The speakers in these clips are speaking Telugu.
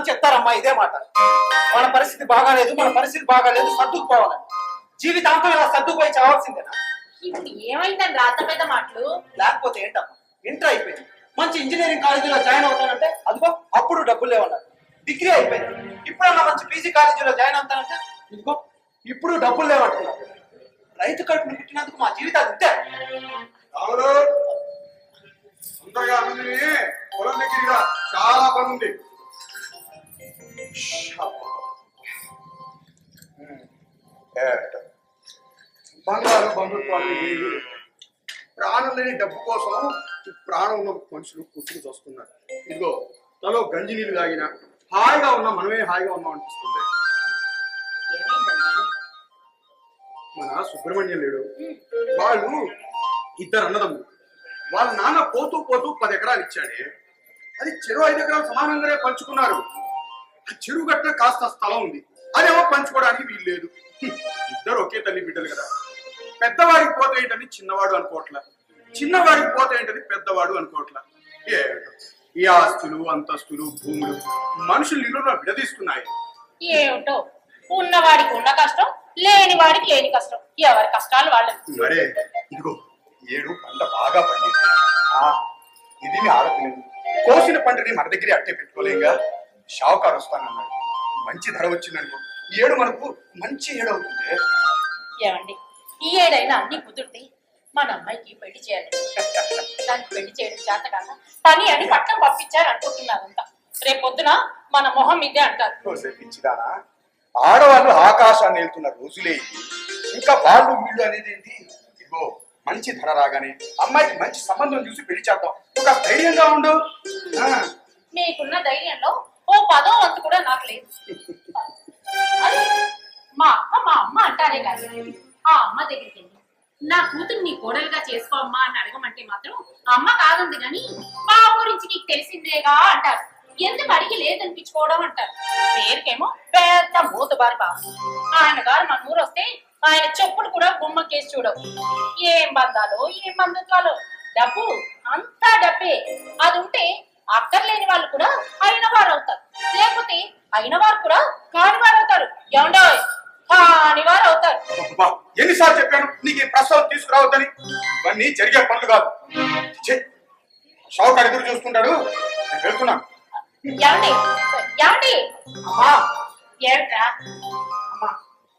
మంది చెప్తారమ్మా ఇదే మాట. మన పరిస్థితి బాగాలేదు, మన పరిస్థితి బాగాలేదు, సర్దుకుపోవాలి. జీవితాంతం ఇలా సర్దుకుపోయి చావాల్సిందేనా? ఇప్పుడు ఏమైందండి అంత పెద్ద మాటలు? లేకపోతే ఏంటమ్మా, ఇంటర్ అయిపోయింది, మంచి ఇంజనీరింగ్ కాలేజీలో జాయిన్ అవుతానంటే అదిగో అప్పుడు డబ్బులు లేవన్నారు. డిగ్రీ అయిపోయింది, ఇప్పుడన్నా మంచి పీజీ కాలేజీలో జాయిన్ అవుతానంటే ఇదిగో ఇప్పుడు డబ్బులు లేవంటున్నారు. రైతు కడుపును పుట్టినందుకు మా జీవితాలు ఇంతే. పొలం దగ్గర చాలా పని ఉంది. బంగారు బంధుత్వాలు ఏవి ప్రాణం లేని డబ్బు కోసం ప్రాణం ఉన్న మనుషులు కూర్చుని చూస్తున్నారు. ఇదిగో తలో గంజి నీళ్ళు తాగినా హాయిగా ఉన్నా మనమే హాయిగా ఉన్నాం అనిపిస్తుంది. మన సుబ్రహ్మణ్యం లేడు, వాళ్ళు ఇద్దరు అన్నదమ్ములు. వాళ్ళ నాన్న పోతూ పోతూ 10 ఎకరాలు ఇచ్చాడే, అది చెరువు 5 ఎకరాలు సమానంగానే పంచుకున్నారు. ఆ చెరువు గట్ట కాస్త స్థలం ఉంది, అదేమో పంచుకోవడానికి వీలు లేదు. ఇద్దరు ఒకే తల్లి బిడ్డలు కదా. పెద్దవాడికి పోతే ఏంటని చిన్నవాడు అనుకోవట్లా, చిన్నవాడికి పోతే ఏంటని పెద్దవాడు అనుకోవట్లా. ఈ ఆస్తులు అంతస్తులు భూములు మనుషులు ఇల్లులో విడదీస్తున్నాయి. ఏమిటో ఉన్నవాడికి ఉన్న కష్టం, లేని వాడికి లేని కష్టం, ఎవరి కష్టాలు వాళ్ళకి. మరే ఇదిగో 7 పంట బాగా పండింది. ఇది మీ ఆడపిల్లలు కోసిన పంటని మన దగ్గరే అట్టే పెట్టుకోలేగా. షావుకారు వస్తానన్నాడు, మంచి ధర వచ్చిందనుకో 7 మనకు మంచి ఏడవుతుంది. ఏమండి, ఈ ఏడైనా అన్ని కుదురుతాయి. మన అమ్మాయికి పెళ్లి చేయాలి. దానికి పెళ్లి చేయడం చేత కాక పని అని పట్టం పంపించారు అనుకుంటున్నారంతా. రేపొద్దున మన మొహం ఇదే అంటారు. పిచ్చిదానా, ఆడవాళ్ళు ఆకాశాన్ని వెళ్తున్న రోజులే ఇంకా వాళ్ళు వీళ్ళు అనేది ఏంటి? ఇదిగో మంచి ధర రాగానే అమ్మాయికి మంచి సంబంధం చూసి పెళ్లి చేద్దాం. ఒక ధైర్యంగా ఉండు. నీకున్న ధైర్యంలో ఓ 10వ వంతు కూడా నాకు లేదు. మా అమ్మ అంటారే కాదు, ఆ అమ్మ దగ్గరికి వెళ్ళి నా కూతురు నీ కోడలుగా చేసుకో అమ్మా అని అడగమంటే మాత్రం అమ్మ కాదుంది గాని బావ గురించి నీకు తెలిసిందేగా అంటారు. ఎందుకు అడిగి లేదనిపించుకోవడం అంటారు. పేరుకేమో పెద్ద మూతబారి బాబు. ఆయన గారు మన ఊరు వస్తే ఆయన చెప్పులు కూడా గుమ్మకేసి చూడవు. ఏం బంధాలు, ఏం బంధుత్వాలు, డబ్బు అంతా డబ్బే. అది ఉంటే అక్కర్లేని వాళ్ళు కూడా అయిన వారు అవుతారు, లేకపోతే అయిన వారు కూడా కాని వారు అవుతారు. ఏమండో కాని వారు అవుతారు. ఎన్నిసార్లు చెప్పాను నీకు ఈ ప్రస్తావన తీసుకురావద్దని? ఇవన్నీ జరిగే పనులు కాదు. షావుకారు ఎదురు చూస్తుంటాడు, నేను వెళ్తున్నాను. అమ్మా,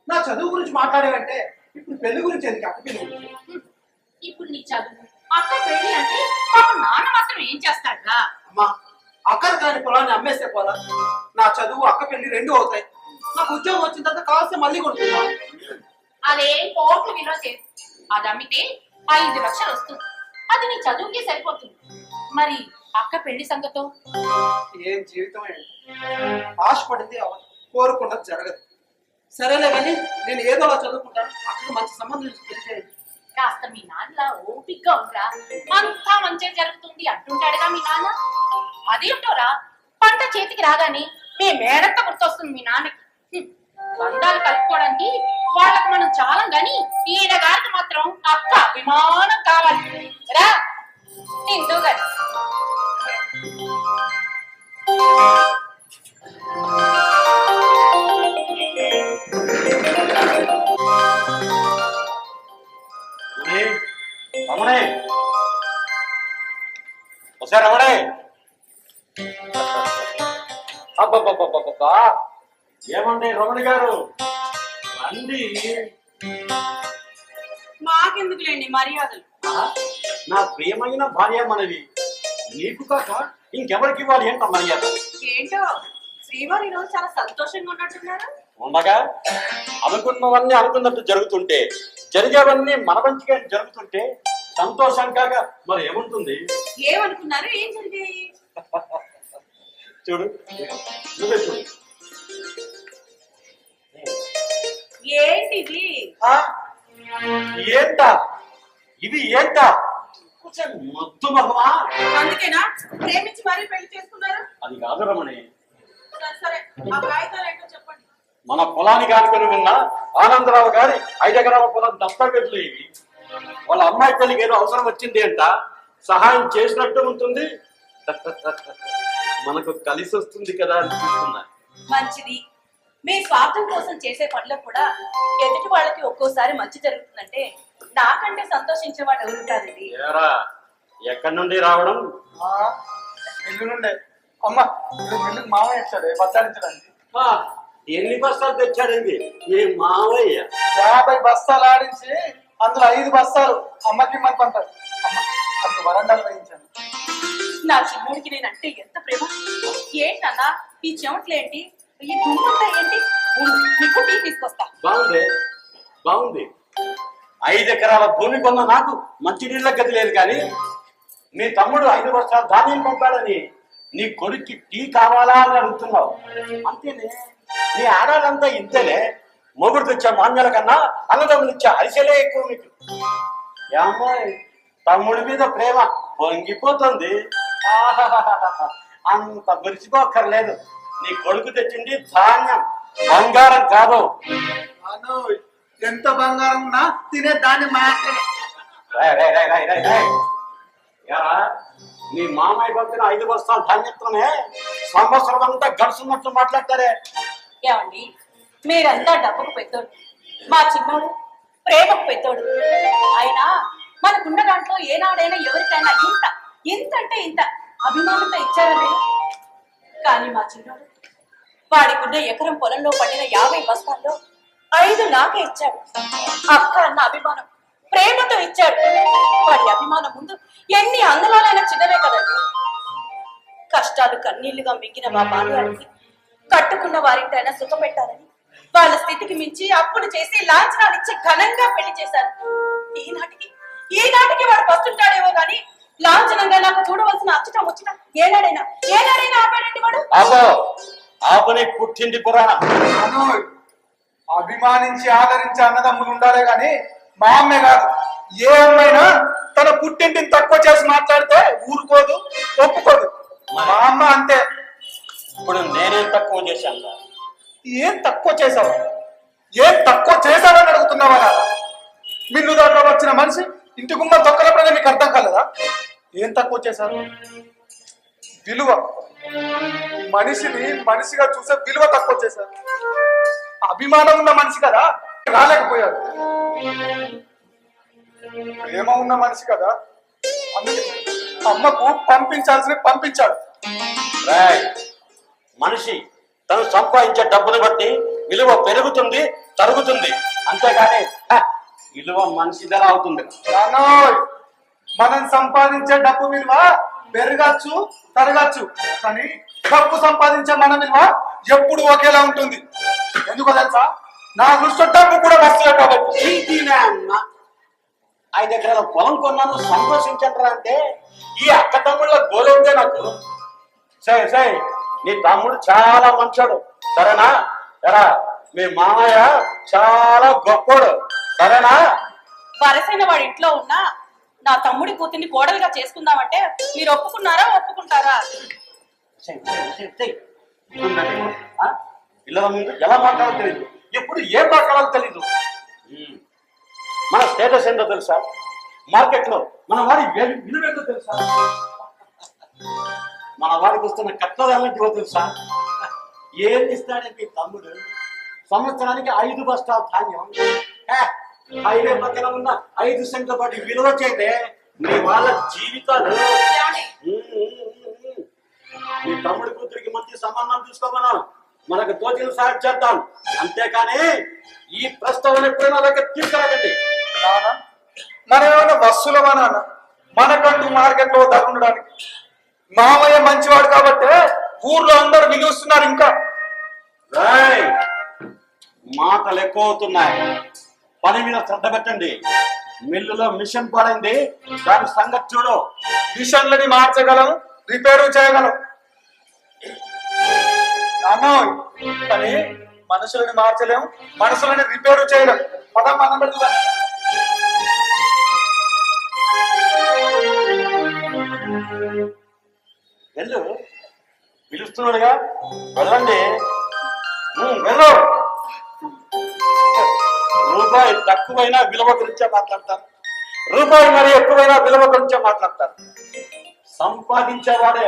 నా చదువు గురించి మాట్లాడేవంటే ఇప్పుడు పెళ్లి గురించి ఎందుకు? అక్క పెళ్లి గురించి. ఇప్పుడు నీ చదువు అక్క పెళ్లి అంటే నాన్న మాత్రం ఏం చేస్తాడా? అమ్మా, అక్కలు కాని పొలాన్ని అమ్మేస్తే పోలా? నా చదువు అక్క పెళ్లి 2 అవుతాయి. నాకు ఉద్యోగం వచ్చిన తర్వాత కావాల్సి మళ్ళీ కొడుతున్నా. అదేం కోట్లు విలువ చేసి అది అమ్మితే 5 లక్షలు వస్తుంది. అది నీ చదువుకే సరిపోతుంది. మరి అక్క పెళ్లి సంగతో ఏం జీవితం ఏంటి? ఆశపడింది కోరుకున్నది జరగదు. సరేలే కానీ నేను ఏదోలా చదువుకుంటాను. అక్కడికి మంచి సంబంధం తెలిసేది. కాస్త మీ నాన్న ఓపిగ్గా ఉండరా, అంతా మంచిగా జరుగుతుంది అంటుంటాడుగా మీ నాన్న. అదేంటోరా, పంట చేతికి రాగానే మీ మేడంతా గుర్తొస్తుంది మీ నాన్నకి. బంధాలు కలుపుకోవడానికి వాళ్ళకి మనం చాలం గాని ఈయన గారికి మాత్రం అక్క అభిమానం కావాలి. రా నిండు గాని రమణే, ఒకసారి రమణే. అబ్బబ్బబ్బబ్బబ్బా, ఏమండి రమణ గారు రండి. మాకెందుకులేండి మర్యాదలు. నా ప్రియమైన భార్య మనవి, నీకు కాక ఇంకెవరికి ఇవ్వాలి ఏంట మర్యాద? ఏంటో శ్రీవారి రోజు చాలా సంతోషంగా ఉన్నట్టున్నారు. ఉండగా అనుకున్నవన్నీ అనుకున్నట్టు జరుగుతుంటే, జరిగేవన్నీ మన మంచిగా జరుగుతుంటే సంతోషం కాక మరి ఏముంటుంది? ఏమనుకున్నారు? ఏం జరిగాయి? చూడు, నువ్వే చూడు. ఏంటిది? ఏంటా ఇది? ఏంటా ముద్దు మగమా? అందుకేనా ప్రేమించి మరీ పెళ్లి చేసుకున్నారు? అది కాదు రమణి. సరే, ఆ కాగితాలు ఏంటో చెప్పండి. మన పొలానికి ఆనుకొని ఉన్న ఆనందరావు గారి 5 ఎకరాల పొలం దస్తావేజులు ఇవి. వాళ్ళ అమ్మాయి పెళ్లికి ఏదో అవసరం వచ్చింది అంట, సహాయం చేసినట్టు ఉంటుంది. మనకు కలిసి వస్తుంది కదా అనిపిస్తున్నా. మంచిది. మీ స్వార్థం కోసం చేసే పనులకు కూడా ఎదుటి వాళ్ళకి ఒక్కోసారి మంచి జరుగుతుందంటే నాకంటే సంతోషించే వాడు ఎవరుంటారండి. ఏరా ఎక్కడి నుండి రావడం? ఇల్లు నుండే. అమ్మ మిల్లుకి మామయ్య వచ్చాడు బస్తాడించడానికి. ఆ, ఎన్ని బస్తాలు తెచ్చాడండి మీ మావయ్య? 50 బస్తాలు ఆడించి అందులో 5 బస్తాలు అమ్మకి ఇమ్మని అంటారు. అమ్మ అప్పుడు వరండాలు వేయించాను. నా చిన్నోడికి నేనంటే ఎంత ప్రేమ. ఏంటన్నా ఈ చెమట్లేంటి, ఈ దుమ్మంతా ఏంటి? ఉండు, నీకు టీ తీసుకొస్తా. బాగుంది బాగుంది. 5 ఎకరాల భూమి కొన్న నాకు మంచినీళ్ళ గది లేదు కానీ మీ తమ్ముడు 5 బస్తాలు ధాన్యం పంపాడని నీ కొడుక్కి టీ కావాలా అని అడుగుతున్నావు. అంతేనే, నీ ఆడాలంతా ఇంతేనే. మొగుడు తెచ్చే మాన్యాల కన్నా అన్నదమ్ములు ఇచ్చే అరిసెలే ఎక్కువ మీకు. ఏమ్మాయి, తమ్ముడి మీద ప్రేమ పొంగిపోతుంది. ఆహాహాహా, అంత మురిసిపోక్కర్లేదు. నీ కొడుకు తెచ్చింది ధాన్యం, బంగారం కాదు. ఎంత బంగారం ఉన్నా తినే దాన్ని మాత్రమే. యారా, మీ మామయ్య పంపిన 5 బస్తాలు ధాన్యంతోనే సంవత్సరం అంతా గడుస్తున్నట్లు మాట్లాడతారే. ఏమండి, మీరంతా డబ్బుకు పెద్దోడు, మా చిన్నోడు ప్రేమకు పెద్దోడు. అయినా మనకున్న దాంట్లో ఏనాడైనా ఎవరికైనా ఇంత ఇంత అంటే ఇంత అభిమానంతో ఇచ్చారా మీరు? కానీ మా చిన్నోడు వాడికున్న ఎకరం పొలంలో పండిన 50 బస్తాల్లో 5 నాకే ఇచ్చాడు. అక్క అన్న అభిమానం ప్రేమతో ఇచ్చాడు. వాడి అభిమానం ముందు ఎన్ని అంగళాలైనా చిన్నవే కదండి. కష్టాలు కన్నీళ్లుగా మింగిన మా బాల్యానికి కట్టుకున్న వారింటైనా సుఖ పెట్టాలని వాళ్ళ స్థితికి మించి అప్పులు చేసి లాంఛనాలు ఇచ్చి ఘనంగా పెళ్లి చేశారు. ఈనాటికి వాడు వస్తుంటాడేమో గాని లాంఛనంగా నాకు చూడవలసిన అచ్చుట ముచ్చట ఏనాడైనా ఆపాడండి వాడు. ఆపని పుట్టింది పురాణం. అభిమానించి ఆదరించి అన్నదమ్ములు ఉండాలే గాని మా అమ్మే కాదు, ఏ అమ్మైనా తన పుట్టింటిని తక్కువ చేసి మాట్లాడితే ఊరుకోదు, ఒప్పుకోదు. మా అమ్మ అంతే. ఇప్పుడు నేనేం తక్కువ చేశాను? ఏం తక్కువ చేసావు? ఏం తక్కువ చేశావని అడుగుతున్నావా? మిల్లు దాకా వచ్చిన మనిషి ఇంటి గుమ్మ తొక్కలప్పుడే మీకు అర్థం కాలేదా? ఏం తక్కువ చేశారు? విలువ, మనిషిని మనిషిగా చూసే విలువ తక్కువ చేశారు. అభిమానం ఉన్న మనిషి కదా రాలేకపోయాడు, ప్రేమ ఉన్న మనిషి కదా అందుకే అమ్మకు పంపించాడు. మనిషి తను సంపాదించే డబ్బుని బట్టి విలువ పెరుగుతుంది, తరుగుతుంది. అంతేగాని విలువ మనిషిదలా అవుతుంది. మనం సంపాదించే డబ్బు విలువ పెరగచ్చు, తరగచ్చు, కానీ డబ్బు సంపాదించే మన విలువ ఎప్పుడు ఒకేలా ఉంటుంది. ఎందుకో తెలుసా? నా దృష్టి డబ్బు కూడా వస్తుంది కాబట్టి. 5 ఎకరాల పొలం కొన్నాను సంతోషించండి అంటే ఈ అక్క తమ్ముళ్ళ గోలేందే నాకు. సరే సరే, నీ తమ్ముడు చాలా మంచోడు సరేనా? ఎరా, మీ మామయ్య చాలా గొప్పోడు సరేనా? వరసైన వాడి ఇంట్లో ఉన్నా నా తమ్ముడి కూతుర్ని కోడలుగా చేసుకుందామంటే మీరు ఒప్పుకుంటారా? పిల్లల ముందు ఎలా మాట్లాడాలో తెలీదు, ఎప్పుడు ఏం మాట్లాడాలో తెలీదు. మన స్టేటస్ ఏంటో తెలుసా? మార్కెట్లో మన వాడి విలువేంటో తెలుసా? మన వాడికి వస్తున్న కట్టదాలంటివో తెలుసా? ఏం ఇస్తాడే మీ తమ్ముడు? సంవత్సరానికి 5 బస్తాలు ధాన్యం. హైవే పక్కన ఉన్న 5 సెంట్ల పాటి విలువ చేస్తే మీ వాళ్ళ జీవితాలు. మీ తమ్ముడి కూతురికి మంచి సంబంధం చూసుకోమను, మనకు తోచిన సాయం చేద్దాం. అంతేకాని ఈ ప్రస్తావన ఎప్పుడైనా దగ్గర తీసుకురాకండి. మనం ఏమైనా వస్తువులమా నాన్న? మనకంటూ మార్కెట్ లో ధర ఉండడానికి మామయ్య మంచివాడు కాబట్టి ఊర్లో అందరూ విలుస్తున్నారు. ఇంకా మాటలు ఎక్కువ అవుతున్నాయి, పని మీద శ్రద్ధ పెట్టండి. మిల్లులో మిషన్ పడింది, దాని సంగతి చూడు. మిషన్లని మార్చగలం, రిపేరు చేయగలం కానీ మనుషులని మార్చలేము, మనసులని రిపేరు చేయలేం. పదం మనం పెడుతున్నాం. వెళ్ళు, పిలుస్తున్నాడుగా, వెళ్ళండి. వెళ్ళు. రూపాయి తక్కువైనా విలువ గురించే మాట్లాడతారు, రూపాయి మరి ఎక్కువైనా విలువ గురించే మాట్లాడతారు. సంపాదించేవాడే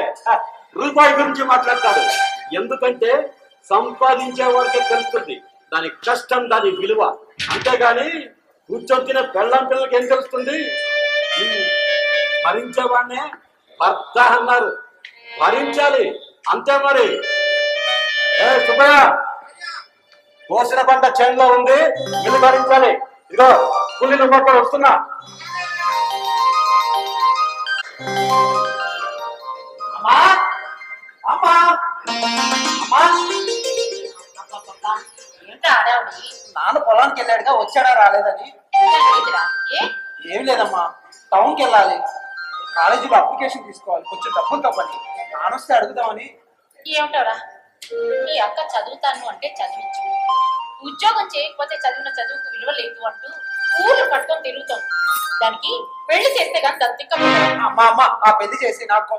రూపాయి గురించి మాట్లాడతాడు. ఎందుకంటే సంపాదించే వారికే తెలుస్తుంది దాని కష్టం, దాని విలువ. అంతేగాని కూర్చొచ్చిన పెళ్ళం పిల్లలకి ఏం తెలుస్తుంది? భరించేవాడినే భర్త అన్నారు. భరించాలి అంతే మరి. ఏ సుబ్బయ్య, కోసిన పంట చేనులో ఉంది, వీళ్ళు భరించాలి. ఇదిగో కూలీలు మొక్క వస్తున్నా. అమ్మా అమ్మా అమ్మా, ఏంటో ఆడావుడి నాన్న పొలానికి వెళ్ళాడుగా, వచ్చాడా రాలేదని. లేదురా. ఏ ఏం లేదమ్మా, టౌన్కి వెళ్ళాలి, కాలేజీలో అప్లికేషన్ తీసుకోవాలి, కొంచెం డబ్బులు తప్పని. నానొస్తే అడుగుదామని. ఏమిటోరా, నీ అక్క చదువుతాను అంటే చదివించు, ఉద్యోగం చేయకపోతే చదివిన చదువుకు విలువ లేదు అంటూ ఊర్లు పట్టుకొని తిరుగుతాం. దానికి పెళ్లి చేస్తే కానీ దత్తిక్క. అమ్మా అమ్మ, ఆ పెళ్లి చేసి నాకు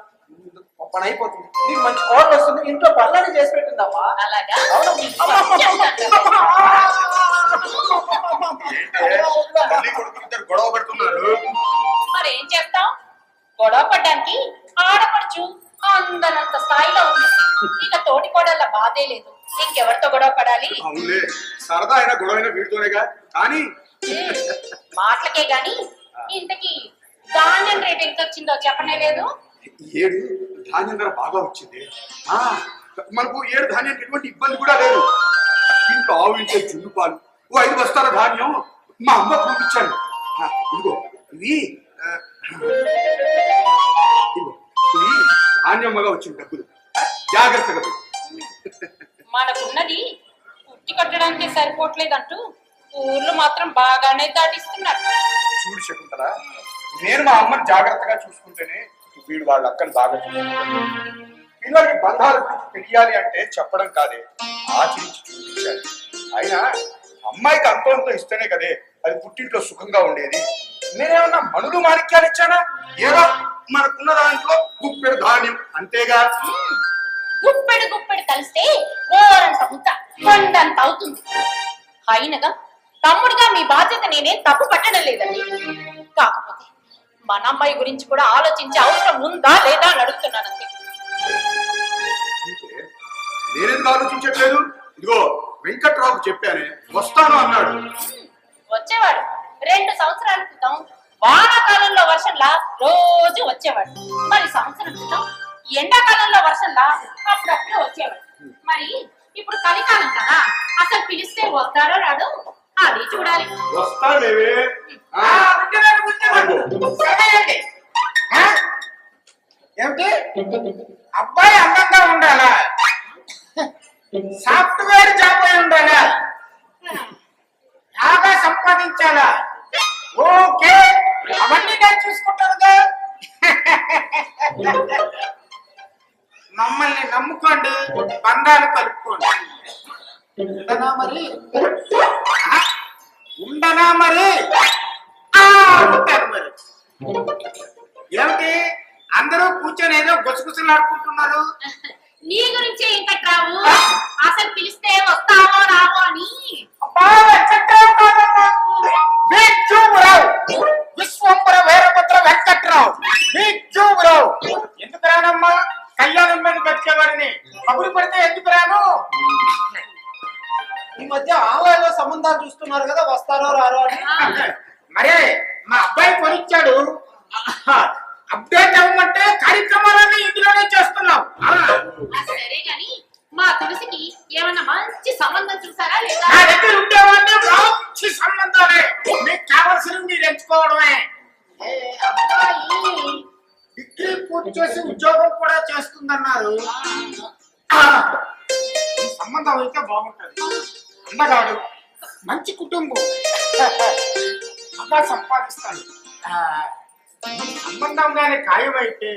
పని అయిపోతుంది, నీకు మంచి కోట్లు వస్తుంది, ఇంట్లో పనులన్నీ చేసి పెట్టిందమ్మా. అలాగా తల్లి కొడుకు ఇద్దరు గొడవ పడుతున్నారు. మరి ఏం చేస్తాం? గొడవ పడ్డానికి ఆడపడుచు అందనంత స్థాయిలో ఉంది. ఇక తోటి కోడళ్ళ బాధే లేదు, ఇంకెవరితో గొడవ పడాలి? అవునులే, సరదా అయినా గొడవ అయినా వీడితోనేగా. కానీ మాటలకే గాని ఇంతకి ధాన్యం రేట్ ఎంత వచ్చిందో చెప్పనే లేదు. 7 ధాన్యం ధర బాగా వచ్చింది. మనకు 7 ధాన్యానికి ఎటువంటి ఇబ్బంది కూడా లేదు. ఇంట్లో ఆవు ఇంట్లో జున్ను పాలు, 5 బస్తాల ధాన్యం మా అమ్మ పంపించాను. ఇదిగో ఇవి ఇవి ధాన్యమ్మగా వచ్చిన డబ్బులు, జాగ్రత్తగా మనకున్నది పుట్టి కట్టడానికి సరిపోవట్లేదంటూ ఊర్లు మాత్రం బాగానే దాటిస్తున్నారు. చూడు శకుంతల, నేను మా అమ్మని జాగ్రత్తగా చూసుకుంటేనే వీడు వాళ్ళ అక్కని బాగా చూసుకుంటాను. పిల్లలకి బంధాల గురించి తెలియాలి అంటే చెప్పడం కాదే, ఆచరించి చూపించాలి. అయినా అమ్మాయికి అంతో ఇస్తేనే కదే అది పుట్టింట్లో సుఖంగా ఉండేది. నేనేమన్నా మనులు మాణిక్యాలు ఇచ్చానా? ఏదో మనకున్న దాంట్లో గుప్పెడు ధాన్యం అంతేగా. గుప్పెడు గుప్పెడు కలిస్తే గోరంత ముద్ద కొండంత అవుతుంది. అయినగా తమ్ముడిగా మీ బాధ్యత నేనేం తప్పు పట్టడం లేదండి. కాకపోతే మన అమ్మాయి గురించి కూడా ఆలోచించే అవసరం ఉందా లేదా అని అడుగుతున్నానంతే. నేనెందుకు ఆలోచించట్లేదు? ఇదిగో వెంకట్రావుకు చెప్పానే, వస్తాను అన్నాడు. వచ్చేవాడు 2 సంవత్సరాల క్రితం వానాకాలంలో వర్షంలా రోజు వచ్చేవాడు. మరి సంవత్సరం క్రితం ఎండాకాలంలో వర్షంలా అప్పుడప్పుడు వచ్చేవాడు. మరి ఇప్పుడు కలికాలం కదా, అసలు పిలిస్తే వస్తాడో రాడో అది చూడాలి. వస్తాడేవే. ఏమిటి, అబ్బాయి అందంగా ఉండాలా? సాఫ్ట్వేర్ జాబ్ అయి ఉండాలా? బాగా సంపాదించాలా? ఓకే, అవన్నీ నేను చూసుకుంటానుగా. మమ్మల్ని నమ్ముకోండి, బంధాలు కలుపుకోండి. ఉండనా మరి? ఉండనా మరి? ఉంటాను మరి. ఏమిటి అందరూ కూర్చొని ఏదో గుసగుసలాడుకుంటున్నారు? నీ గురించే ఇంకా ట్రావు. అసలు పిలిస్తే వస్తావో రావో అని. విశ్వంబర వీరభద్ర వెంకట్రావు, ఎందుకు రానమ్మా? కళ్యాణం మీద బతికేవాడిని కబురు పడితే ఎందుకు రాను? ఈ మధ్య ఆన్లైన్ లో సంబంధాలు చూస్తున్నారు కదా, వస్తారో రారో అని. మరే మా అబ్బాయి కొనిచ్చాడు, అప్డేట్ అవ్వమంటే కార్యక్రమాలన్నీ ఇందులోనే చేస్తున్నాం. సరే గాని మా తులసికి ఏమన్నా మంచి సంబంధం చూసారా లేదా? నా దగ్గర ఉండేవాడిని మంచి సంబంధాలే, మీకు కావలసినవి మీరు ఎంచుకోవడమే. అబ్బాయి డిగ్రీ పూర్తి చేసి ఉద్యోగం కూడా చేస్తుందన్నారు. ఈ సంబంధం అయితే బాగుంటది. అందగాడు, మంచి కుటుంబం, బాగా సంపాదిస్తాడు. సంబంధం గాని ఖాయమైతే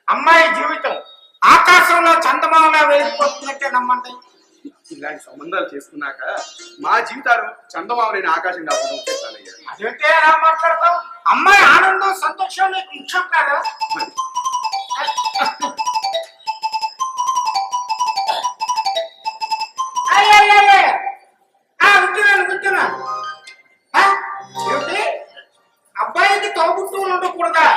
అమ్మాయి జీవితం ఆకాశంలో చందమామలా వెళ్ళిపోతున్నట్టే నమ్మండి. ఇలాంటి సంబంధాలు చేసుకున్నాక మా జీవితాలు చందమామలేని ఆకాశం కాకుండా ఉంటే చాలయ్యా. అదేంటే ఎలా మాట్లాడతావు? అమ్మాయి ఆనందం సంతోషం నీకు ముఖ్యం కాదా? ఉంటున్నాను. ఏమిటి, అబ్బాయికి తోబుట్టువులు ఉండకూడదా?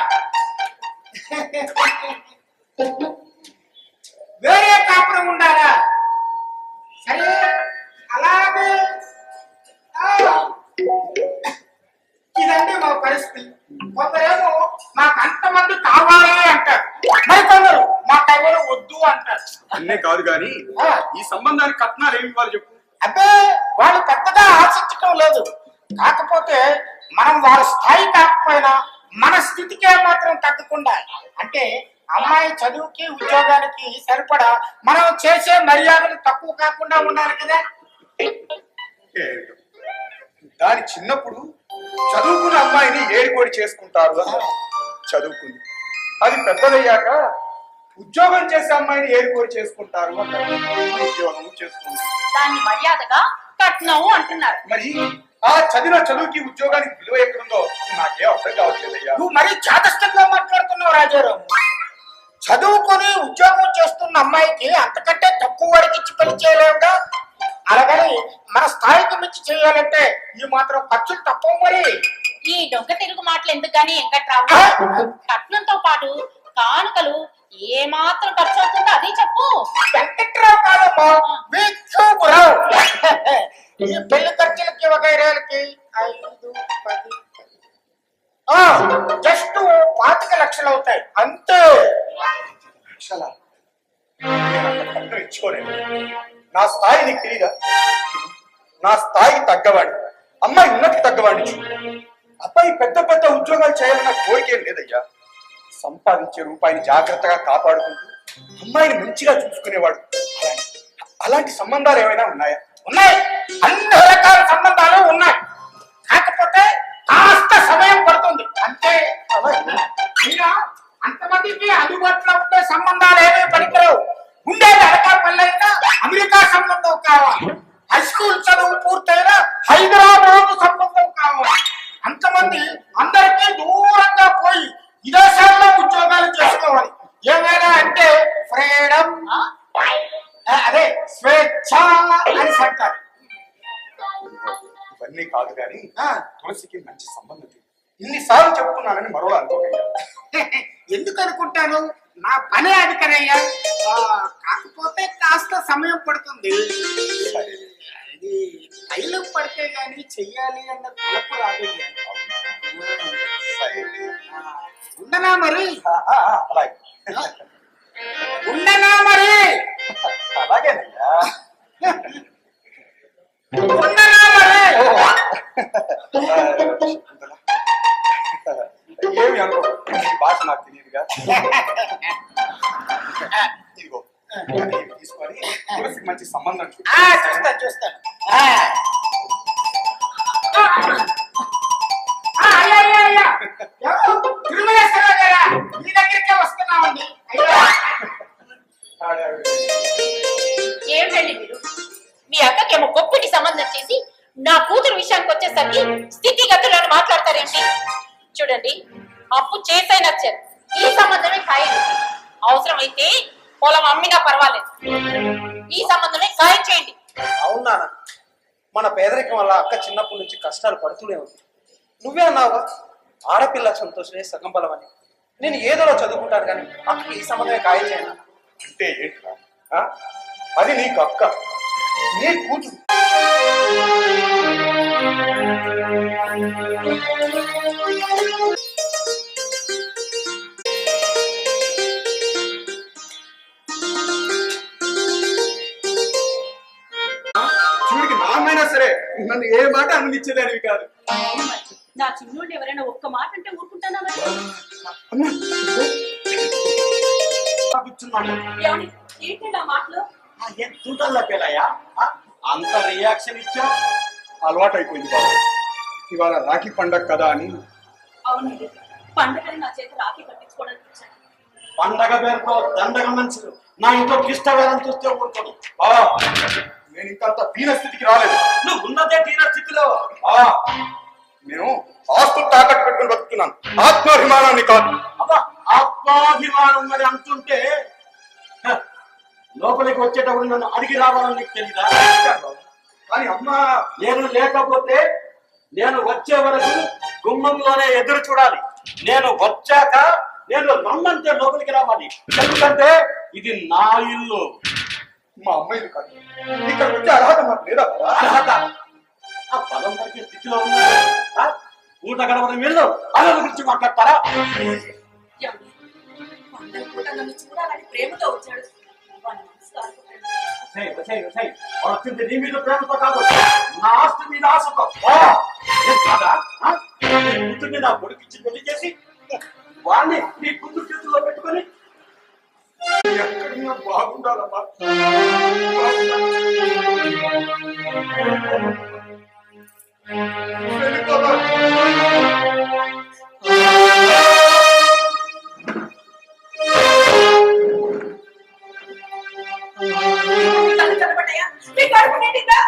అన్నే కాదు గాని ఆ. ఈ సంబంధానికి కట్నాలు ఏమి ఇవ్వాలి చెప్పు. అబ్బే వాళ్ళు పెద్దగా ఆశించడం లేదు. కాకపోతే మనం వాళ్ళ స్థాయి కాకపోయినా మన స్థితికే మాత్రం తగ్గకుండా, అంటే అమ్మాయి చదువుకి ఉద్యోగానికి సరిపడా మనం చేసే మర్యాదలు తక్కువ కాకుండా ఉండాలి కదా. ఏంటో. దాని చిన్నప్పుడు చదువుకున్న అమ్మాయిని ఏడుకోడి చేసుకుంటారు అన్నారు. చదువుకుంది. అది పెద్దదయ్యాక ఉద్యోగం చేసే అమ్మాయిని ఏడుకోడి చేసుకుంటారు అన్నారు. ఉద్యోగం చేసుకుంది. దాన్ని మర్యాదగా కట్నం అంటున్నారు. మరి ఆ చదివిన చదువుకి ఉద్యోగానికి విలువ ఎక్కడుందో నాకేం అర్థం కావట్లేదయ్యా. నువ్వు మరీ చాదస్తంగా మాట్లాడుతున్నావు రాజారావు. చదువుకొని ఉద్యోగం చేస్తున్న అమ్మాయికి అంతకంటే తక్కువ వాడికి ఇచ్చి పెళ్లి చేయలేవుగా. అలాగని మన స్థాయికి మించి చేయాలంటే ఈ మాత్రం ఖర్చులు తప్పవు. మరి ఈ దొంగ తిరుగు మాటలు ఎందుకు గానీ వెంకట్రావు, కట్నంతో పాటు కానుకలు ఏ మాత్రం ఖర్చు అవుతుందో అది చెప్పు. వెంకట్రావు కాదమ్మా, విష్ణురావు. ఈ పెళ్లి ఖర్చులకి వగైరాలకి 5, 10 జస్ట్ 25 లక్షలు అవుతాయి అంతే. లక్షలా? నేను అంత కట్నం ఇచ్చుకోలేను. నా స్థాయి నీకు తెలీదా? నా స్థాయికి తగ్గవాడి, అమ్మాయి ఉన్నతి తగ్గవాడిని చూడు. అబ్బాయి పెద్ద పెద్ద ఉద్యోగాలు చేయాలన్న కోరికేం లేదయ్యా. సంపాదించే రూపాయిని జాగ్రత్తగా కాపాడుకుంటూ అమ్మాయిని మంచిగా చూసుకునేవాడు. అలాంటి సంబంధాలు ఏమైనా ఉన్నాయా? ఉన్నాయి, అన్ని రకాల సంబంధాలు ఉన్నాయి. కాకపోతే కాస్త సమయం పడుతుంది అంతే. అయినా అంతమందికి అందుబాటులో ఉండే సంబంధాలు ఏమీ పనికిరావు. ఉండేది అనకాపల్లైనా అమెరికా సంబంధం కావాలి. హై స్కూల్ చదువు పూర్తయినా హైదరాబాద్ సంబంధం కావాలి. అంతమంది అందరికీ దూరంగా పోయి విదేశాల్లో ఉద్యోగాలు చేసుకోవాలి. ఏమైనా అంటే ఫ్రీడమ్, అదే స్వేచ్ఛ అని అంటారు. ఇవన్నీ కాదు కానీ తులసికి మంచి సంబంధం లేదు. ఇన్నిసార్లు చెప్తున్నానని మరోలా అనుకోకయ్యా. ఎందుకు అనుకుంటాను, నా పనే అది కదయ్యా. కాకపోతే కాస్త సమయం పడుతుంది. ఇది కైలు పడితే గాని చెయ్యాలి అన్న తలపు రాదయ్యా. ఉండనా మరి? అలాగే ఉండనా మరి? అలాగేనయ్యా. ఉండనా మరి? ఏమి అనుకో, ఈ భాష నాకు తెలియదుగా. ఇదిగో ఇవి తీసుకొని తులసికి మంచి సంబంధం చూడు. చూస్తాను చూస్తాను. తిరుమలేశ్వరరావు గారా, మీ దగ్గరికే వస్తున్నామండి. ఏమిటండి మీరు? మీ అక్కకేమో గొప్పటి సంబంధం చేసి నా కూతురు విషయానికి వచ్చేసరికి స్థితిగతులను మాట్లాడతారేంటి? చూడండి, అప్పు చేసే నచ్చారు, ఈ సంబంధమే ఖాయం. అవసరమైతే పొలం అమ్మినా పర్వాలేదు, ఈ సంబంధమే ఖాయం చేయండి. అవునా? మన పేదరికం వల్ల అక్క చిన్నప్పటి నుంచి కష్టాలు పడుతూనే ఉంది. నువ్వే అన్నావుగా, ఆడపిల్ల సంతోషమే సగం బలం అని. నేను ఏదోలో చదువుకుంటాను కానీ అక్కకి ఈ సంబంధమే ఖాయం చేయను. అంటే ఏంట్రా? అది నీకు అక్క, నీ కూతురు. చూడికి నామైనా సరే నన్ను ఏ మాట అందించేదానివి కాదు. నా చిన్నోడు ఎవరైనా ఒక్క మాట అంటే ఊరుకుంటానా మరి? ఏమండి, ఏంటండి ఆ మాటలు? తూటల్లో పేలయ్యా అంత రియాక్షన్ ఇచ్చా. అలవాటు అయిపోయింది బాబు. ఇవాళ రాఖీ పండగ కదా అని. అవునండి, పండుగని నా చేత రాఖీ కట్టించుకోవడానికి వచ్చాను. పండగ పేరుతో దండగ మనుషులు నా ఇంట్లో కిష్ట వేలం చూస్తే ఊరుకోను. నేను ఇంకా అంత దీన స్థితికి రాలేదు. నువ్వు ఉన్నదే దీన స్థితిలో. నేను ఆస్తులు తాకట్టు పెట్టుకుని బతుకుతున్నాను, ఆత్మాభిమానాన్ని కాదు. అబ్బా, ఆత్మాభిమానం మరి అంటుంటే లోపలికి వచ్చేటప్పుడు నన్ను అడిగి రావాలని నీకు తెలీదా? కానీ అమ్మ, నేను లేకపోతే నేను వచ్చే వరకు గుమ్మంలోనే ఎదురు చూడాలి. నేను వచ్చాక నేను రమ్మంటే లోపలికి రావాలి. ఎందుకంటే ఇది నా ఇల్లు. మా అమ్మాయిలు కాదు, ఇక్కడ వచ్చే అర్హత మాకు లేదా? అర్హత ఆ పదం పరిచే స్థితిలో ఉన్నా ఊట గడవడం వీళ్ళు అర్హత గురించి మాట్లాడతారా? ఏమండి, పండుగ పూట నన్ను చూడాలని ప్రేమతో వచ్చాడు. వాళ్ళ వాడు వచ్చింది నీ మీద ప్రేమతో కాదు, నా ఆస్తి మీద ఆశతో. ఏం కాదా? నీ కూతుర్ని నా కొడుకు ఇచ్చి పెళ్లి చేసి వాడిని నీ కూతురు చేతుల్లో పెట్టుకొని ఎక్కడున్నా బాగుండాలమ్మా. వెళ్ళిపోదా? కళ్ళు చల్లబడ్డాయా? మీ కడుపు నిండిందా?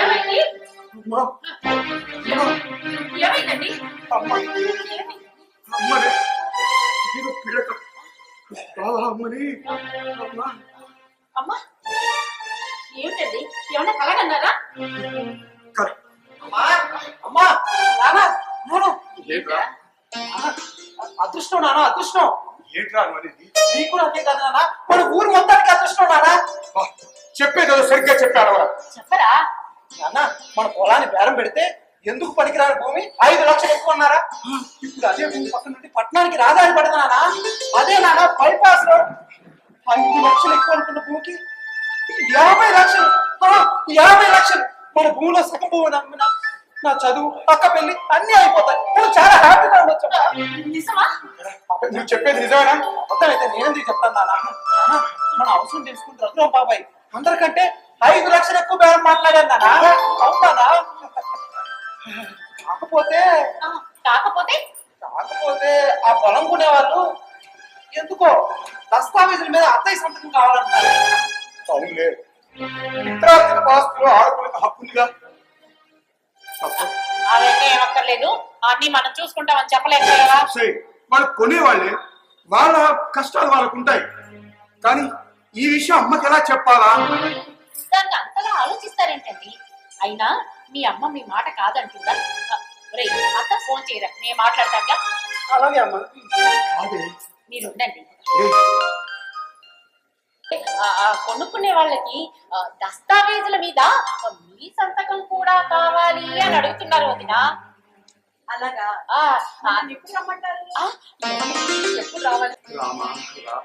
ఏమైంది? అమ్మా, ఏమైందండి? అమ్మా, అమ్మని ఇది పిడక బాగా అమ్మని. అమ్మా, అమ్మా ఏమిటండి? ఏమన్నా కలగన్నారా? కర్- అమ్మా అమ్మా నానా నానా ఏంట్రా అదృష్టం నానా అదృష్టం. ఏంట్రా నువ్వు అనేది? నీకు నాకే కదా నాన్న, మన ఊరు మొత్తానికి అదృష్టం నానా. చెప్పేదో సరిగ్గా చెప్పాడు. చెప్పరా? నాన్న మన పొలాన్ని బేరం పెడితే ఎందుకు పనికిరాని భూమి 5 లక్షలు ఎక్కువ అన్నారా? ఇప్పుడు అదే భూమి పక్కన నుండి పట్టణానికి రాదారి పడదు నాన్న. అదే నాన్న బైపాస్ లో 5 లక్షలు ఎక్కువ అనుకున్న భూమికి 50 లక్షలు. 50 లక్షలు మన భూమిలో సగం భూమి నమ్మిన నా చదువు పక్క పెళ్లి అన్ని అయిపోతాయి. నేను చాలా హ్యాపీగా ఉండొచ్చు. నిజమా? నువ్వు చెప్పేది నిజమేనా? మొత్తం అయితే నేనేందుకు చెప్తాను నాన్న. నాన్న, మన అవసరం తెలుసుకుని రఘురాం బాబాయ్ అందరికంటే 5 లక్షలు ఎక్కువ బేరం మాట్లాడాను నాన్న. అవునా? కాకపోతే ఆ, కాకపోతే కాకపోతే ఆ పొలం కొనే వాళ్ళు ఎందుకో దస్తావేజుల మీద అత్తయ్య సంతకం కావాలంటారు. అవునులే, ఇతరార్జిత ఆస్తులు ఆడపిల్లకి హక్కుందిగా. అవన్నీ ఏమక్కర్లేదు, అన్ని మనం చూసుకుంటామని చెప్పలేకపోయావా? వాళ్ళు కొనేవాళ్ళే, వాళ్ళ కష్టాలు వాళ్ళకు ఉంటాయి. కానీ ఈ విషయం అమ్మకి ఎలా చెప్పాలా? దాన్ని అంతలా ఆలోచిస్తారేంటండి? అయినా మీ అమ్మ మీ మాట కాదంటుందా? రే అత్త ఫోన్ చేయరా, నేను మాట్లాడతాగా. అలాగే అమ్మ. అదే మీరు ఉండండి. ఏ, కొనుక్కునే వాళ్ళకి దస్తావేజుల మీద మీ సంతకం కూడా కావాలి అని అడుగుతున్నారు వదినా. అలాగా? ఆ, నన్ను ఎప్పుడు రమ్మంటారు? ఆ, ఎప్పుడు రావాలి? రామా, రా.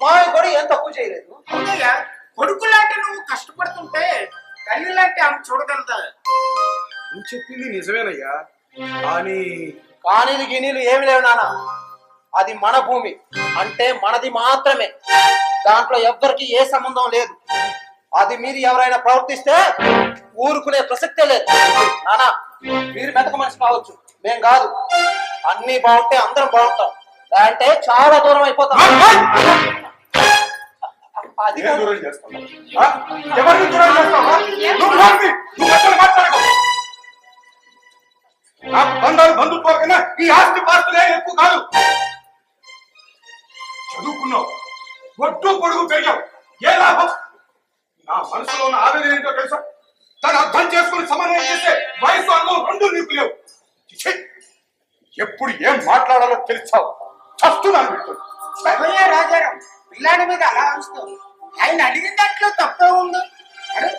మా కూడా ఏం తక్కువ చేయలేదు. అవునయ్యా, కొడుకులాంటి నువ్వు కష్టపడుతుంటే తల్లిలాంటి ఆమె చూడగలదా? నువ్వు చెప్పింది నిజమేనయ్యా, కానీ కానీలు గినీలు ఏమి లేవు నాన్న. అది మన భూమి అంటే మనది మాత్రమే. దాంట్లో ఎవ్వరికి ఏ సంబంధం లేదు. అది మీరు ఎవరైనా ప్రవర్తిస్తే ఊరుకునే ప్రసక్తే లేదు. నానా మీరు మెతక మనిషి కావచ్చు, మేం కాదు. అన్ని బాగుంటే అందరం బాగుంటాం, అంటే చాలా దూరం అయిపోతాం. అది ఏం కాదు. దూరం చేస్తావా? ఎవరిని దూరం చేస్తావా? నువ్వు నోర్మి, నువ్వు అసలు మాట్లాడకు. నాకు బంధాలు బంధుత్వాల కన్నా ఈ ఆస్తి పాస్తులే ఎక్కువ కాదు. చదువుకున్నావు, ఒడ్డు పొడుగు పెరిగావు, ఏ లాభం? నా మనసులో ఉన్న ఆవేదన ఏంటో తెలుసా? దాన్ని అర్థం చేసుకుని సమన్వయం చేసే వయసు అనుభవం 2 నీకు లేవు. ఛీ! ఎప్పుడు ఏం మాట్లాడాలో తెలుసావు. చస్తున్నాను వీటితో. భయ రాజారాం, పిల్లాడి మీద అలా ఉంచుతావు. ఆయన అడిగిన దాంట్లో తప్పే ఉంది. అరే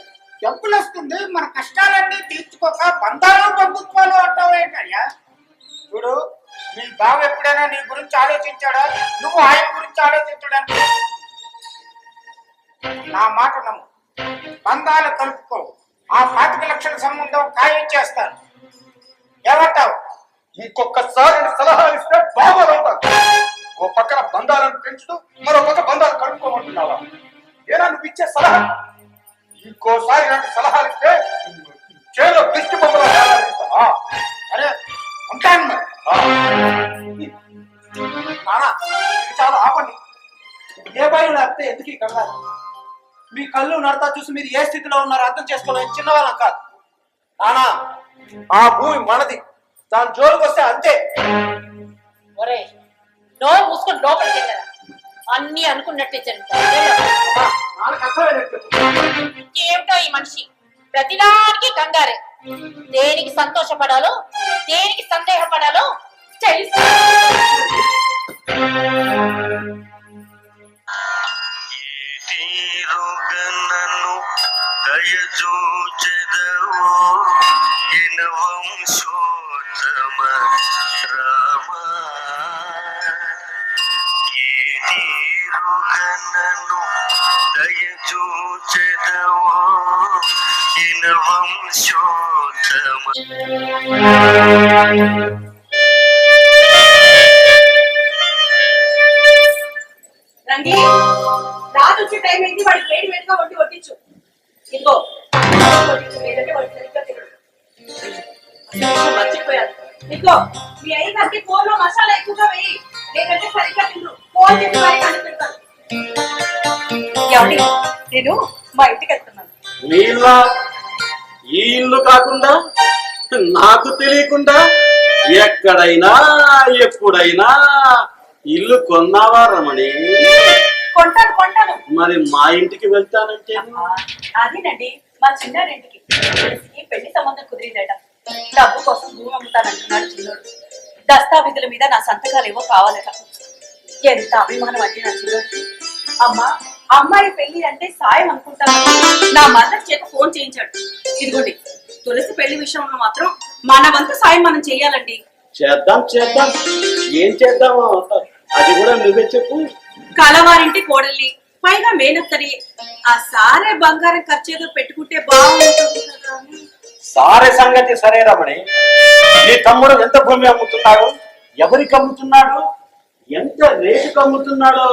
డబ్బులు వస్తుంది, మన కష్టాలన్నీ తీర్చుకోక బంధాలు బంధుత్వాలు అంటావు ఏంటయ్యా? చూడు, మీ బావ ఎప్పుడైనా నీ గురించి ఆలోచించాడా? నువ్వు ఆయన గురించి ఆలోచించడానికి? నా మాట నమ్ము, బంధాలు కలుపుకో. ఆ 25 లక్షల సంబంధం ఖాయం చేస్తాను. ఏమంటావు? ఇంకొకసారి సలహా ఇస్తే బాగోదంటారు. ఓ పక్కన బంధాలను పెంచుతూ మరో పక్క బంధాలు కలుపుకోమంటున్నావా? ఏనా నువ్వు ఇచ్చే సలహా? ఇంకోసారి ఇలాంటి సలహాలు ఇస్తే చేలో దృష్టి బొమ్మలు అరే ఉంటాను మరి. నానా ఇది చాలా ఆపండి. ఏ భయం లేకపోతే ఎందుకు ఈ కంగారు? మీ కళ్ళు నడతా చూసి మీరు ఏ స్థితిలో ఉన్నారో అర్థం చేసుకోలేని చిన్నవాళ్ళం కాదు. నానా ఆ భూమి మనది, దాని జోలికి వస్తే అంతే. ఒరే నోరు మూసుకొని లోపలికి వెళ్ళరా, అన్ని అనుకున్నట్టే జరుగుతాయి. నాన్నకు అర్థమైనట్టు చెప్పు. ఏమిటో ఈ మనిషి ప్రతిదానికి కంగారే. దేనికి సంతోషపడాలో దేనికి సందేహపడాలో తెలుసు. తీరుగనను దయచూచెదవో ఎనవంశోత్తమ రామ ఎరుగనను దయచూచెదవా ఇన వంశోత్తమ. రంగి రాజు వచ్చే టైం అయింది. వాడికి వేడి వేడిగా వండి వడ్డించు. ఇదిగో వడ్డించు, లేదంటే వాడు సరిగ్గా తినడు. మర్చిపోయాను. ఇదిగో మీ అయ్యి గారికి ఫోన్లో మసాలా ఎక్కువగా వేయి, లేదంటే సరిగ్గా తినరు. ఫోన్ చేసి వారికి అని పెడతాను. ఏమండి, నేను మా ఇంటికి వెళ్తున్నాను. వీళ్ళ ఈ ఇల్లు కాకుండా నాకు తెలియకుండా ఎక్కడైనా ఎప్పుడైనా ఇల్లు కొన్నావా రమణి? కొంటాను కొంటాను. మరి మా ఇంటికి వెళ్తానంటే అదేనండి, మా చిన్నారింటికి పెళ్లి సంబంధం కుదిరిందట. డబ్బు కోసం భూమి అమ్ముతానంటున్నాడు చిన్నోడు. దస్తావేజుల మీద నా సంతకాలు ఏవో కావాలట. ఎంత అభిమానం అంటే నా చిన్నోడికి. అమ్మా, అమ్మాయి పెళ్లి అంటే సాయం అనుకుంటాను. నా మదర్ చేత ఫోన్ చేయించాడు. ఇదిగోండి, తులసి పెళ్లి విషయంలో మాత్రం మన వంతు సాయం మనం చెయ్యాలండి. చేద్దాం చేద్దాం, ఏం చేద్దామో అది కూడా నువ్వే చెప్పు. కలవారింటి కోడల్ని, పైగా మేనత్తని. ఆ సారే బంగారం ఖర్చేదో పెట్టుకుంటే బాగుంటుంది కదా అని. సారే సంగతి సరే రమణి, నీ తమ్ముడు ఎంత భూమి అమ్ముతున్నాడు, ఎవరికి అమ్ముతున్నాడు, ఎంత రేటుకు అమ్ముతున్నాడో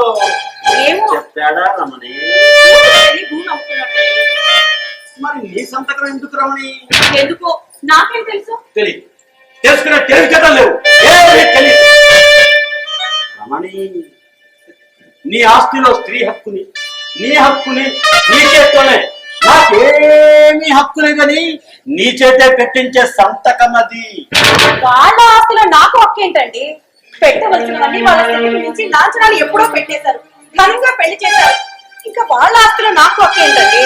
ఏమో చెప్పాడా రమణి? భూమి అమ్ముతున్నాడు. మరి నీ సంతకం ఎందుకు రమణి? ఎందుకో నాకేం తెలుసు. తెలియదు, తెలుసుకునే తెలివితేటం లేవు. తెలియదు రమణి, నీ ఆస్తిలో స్త్రీ హక్కుని, నీ హక్కుని నీ చేత్తోనే, నాకేమీ హక్కు లేదని నీ చేతే పెట్టించే సంతకం అది. వాళ్ళ ఆస్తిలో నాకు హక్కు ఏంటండి? పెట్టవలసినవన్నీ వాళ్ళ స్థితికి మించి లాంఛనాలు ఎప్పుడో పెట్టేశారు, ఘనంగా పెళ్లి చేశారు. ఇంకా వాళ్ళ ఆస్తిలో నాకు హక్కు ఏంటండి?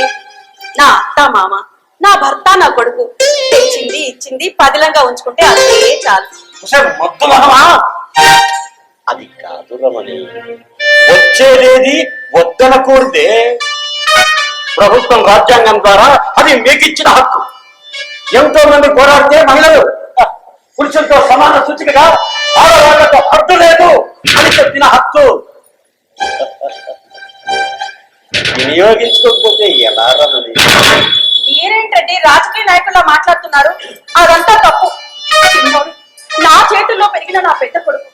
నా అత్త మామ, నా భర్త, నా కొడుకు తెచ్చింది ఇచ్చింది పదిలంగా ఉంచుకుంటే అదే చాలు. మొత్తమా అది కాదు రమణి, వచ్చేదేది వద్దనకూడదే. ప్రభుత్వం రాజ్యాంగం ద్వారా అది మీకిచ్చిన హక్కు. ఎంతో మంది పోరాడితే మహిళలు పురుషులతో సమాన సూచికగా ఆడవాళ్లకు హక్కు లేదు అని చెప్పిన హక్కు వినియోగించుకోకపోతే ఎలా రమణి? మీరేంటండి రాజకీయ నాయకుల్లా మాట్లాడుతున్నారు? అదంతా తప్పు. చిన్నోడు, నా చేతుల్లో పెరిగిన నా పెద్ద కొడుకు,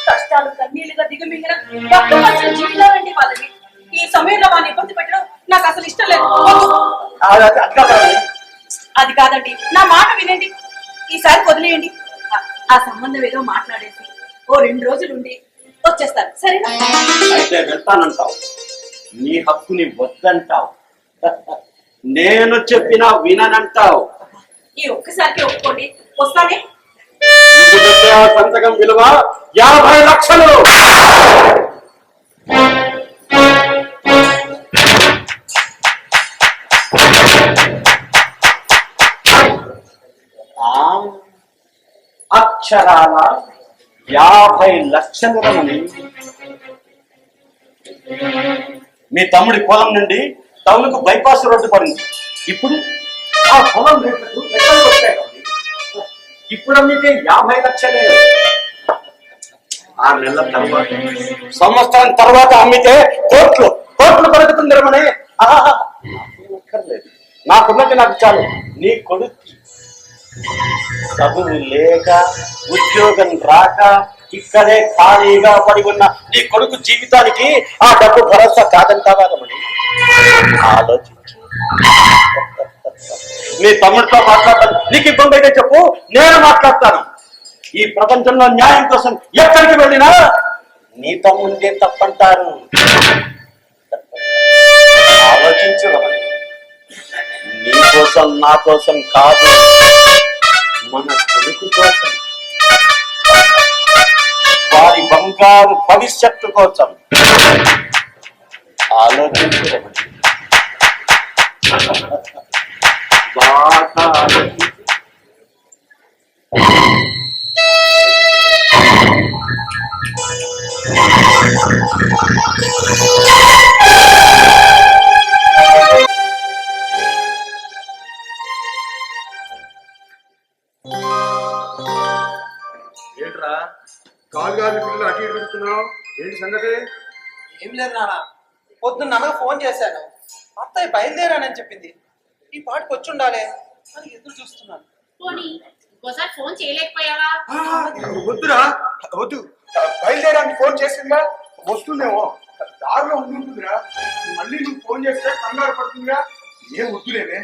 కష్టాలు కన్నీళ్లుగా దిగమింగిన డబ్బు వచ్చిన జీవితాలండి వాళ్ళని. ఈ సమయంలో వాళ్ళని ఇబ్బంది పెట్టడం నాకు అసలు ఇష్టం లేదు. అది కాదండి, నా మాట వినండి. ఈసారి వదిలేయండి. ఆ సంబంధం ఏదో మాట్లాడేసి ఓ 2 రోజులు ఉండి వచ్చేస్తాను, సరేనా? అయితే వెళ్తానంటావు, నీ హక్కుని వద్దంటావు, నేను చెప్పినా విననంటావు. ఈ ఒక్కసారికి ఒప్పుకోండి, వస్తానే. సంతకం విలువ 50 లక్షలు. అక్షరాల 50 లక్షలు రమణి. మీ తమ్ముడి పొలం నుండి టౌన్కు బైపాస్ రోడ్డు పడింది. ఇప్పుడు ఆ పొలం రేట్లకు లెక్కలు వస్తాయి. ఇప్పుడు అమ్మితే 50 లక్షలే. 6 నెలల తర్వాత, సంవత్సరం తర్వాత అమ్మితే కోట్లు పలుకుతుంది రమణి. నాకున్నది నాకు చాలు. నీ కొడుకు చదువు లేక, ఉద్యోగం రాక, ఇక్కడే ఖాళీగా పడి ఉన్న నీ కొడుకు జీవితానికి ఆ డబ్బు భరోసా కాదంటావా రమణి? ఆలోచించు. నీ తమ్ముడితో మాట్లాడతాను, నీకు ఇబ్బంది అయితే చెప్పు, నేను మాట్లాడతాను. ఈ ప్రపంచంలో న్యాయం కోసం ఎక్కడికి వెళ్ళినా నీ తమ్ముందే తప్పంటారు. ఆలోచించు రమణి, నీ కోసం నా కోసం కాదు, మన కొడుకు కోసం, వారి బంగారు భవిష్యత్తు కోసం ఆలోచించు రమణి. బాగా ఆలోచించు. ఏంట్రా కాలు గాలి పిల్లలు అటు ఇటు పెడుతున్నావు? ఏంటి సంగతి? ఏం లేదు నాన్న, పొద్దున్న నాన్నకు ఫోన్ చేశాను, అత్తయ్య బయలుదేరానని చెప్పింది. ఈ పాటికి వచ్చి ఉండాలి అని ఎదురు చూస్తున్నాను. పోనీ ఇంకోసారి ఫోన్ చేయలేకపోయావా? వద్దురా, వద్దు. బయలుదేరానికి ఫోన్ చేసిందిగా, వస్తుందేమో, దారిలో ఉంటుందిరా. మళ్ళీ నువ్వు ఫోన్ చేస్తే కంగారు పడుతుందిగా. ఏం వద్దులేవే,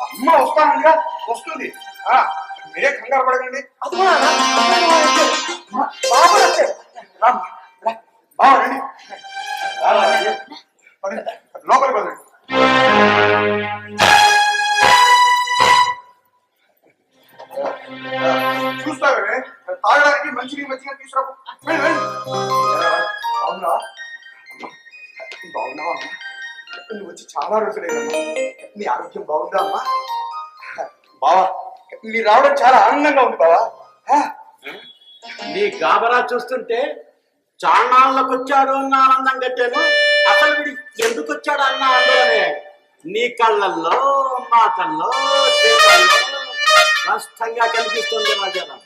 అమ్మ వస్తానందిగా, వస్తుంది. మీరే కంగారు పడకండి. అదిగో నాన్న, బాబు వచ్చాడు. రామ్మా, రా. రండి. పదండి, లోపలికి పదండి. చూస్తావే, తాగడానికి మంచిగా తీసుకురాకు. బాగున్నా, బాగున్నావా అమ్మా? నువ్వు వచ్చి చాలా రోజులేదమ్మా. నీ ఆరోగ్యం బాగుందా అమ్మా? బావా, మీరు రావడం చాలా ఆనందంగా ఉంది బావా. నీ గాబరా చూస్తుంటే చాన్నాళ్ళకు వచ్చాడు అన్న ఆనందం కట్టాను. అసలు వీడి ఎందుకు వచ్చాడు అన్న ఆందోళనే నీ కళ్ళల్లో, మాటల్లో, చేతల్లో స్పష్టంగా కనిపిస్తుంది రాజారాం.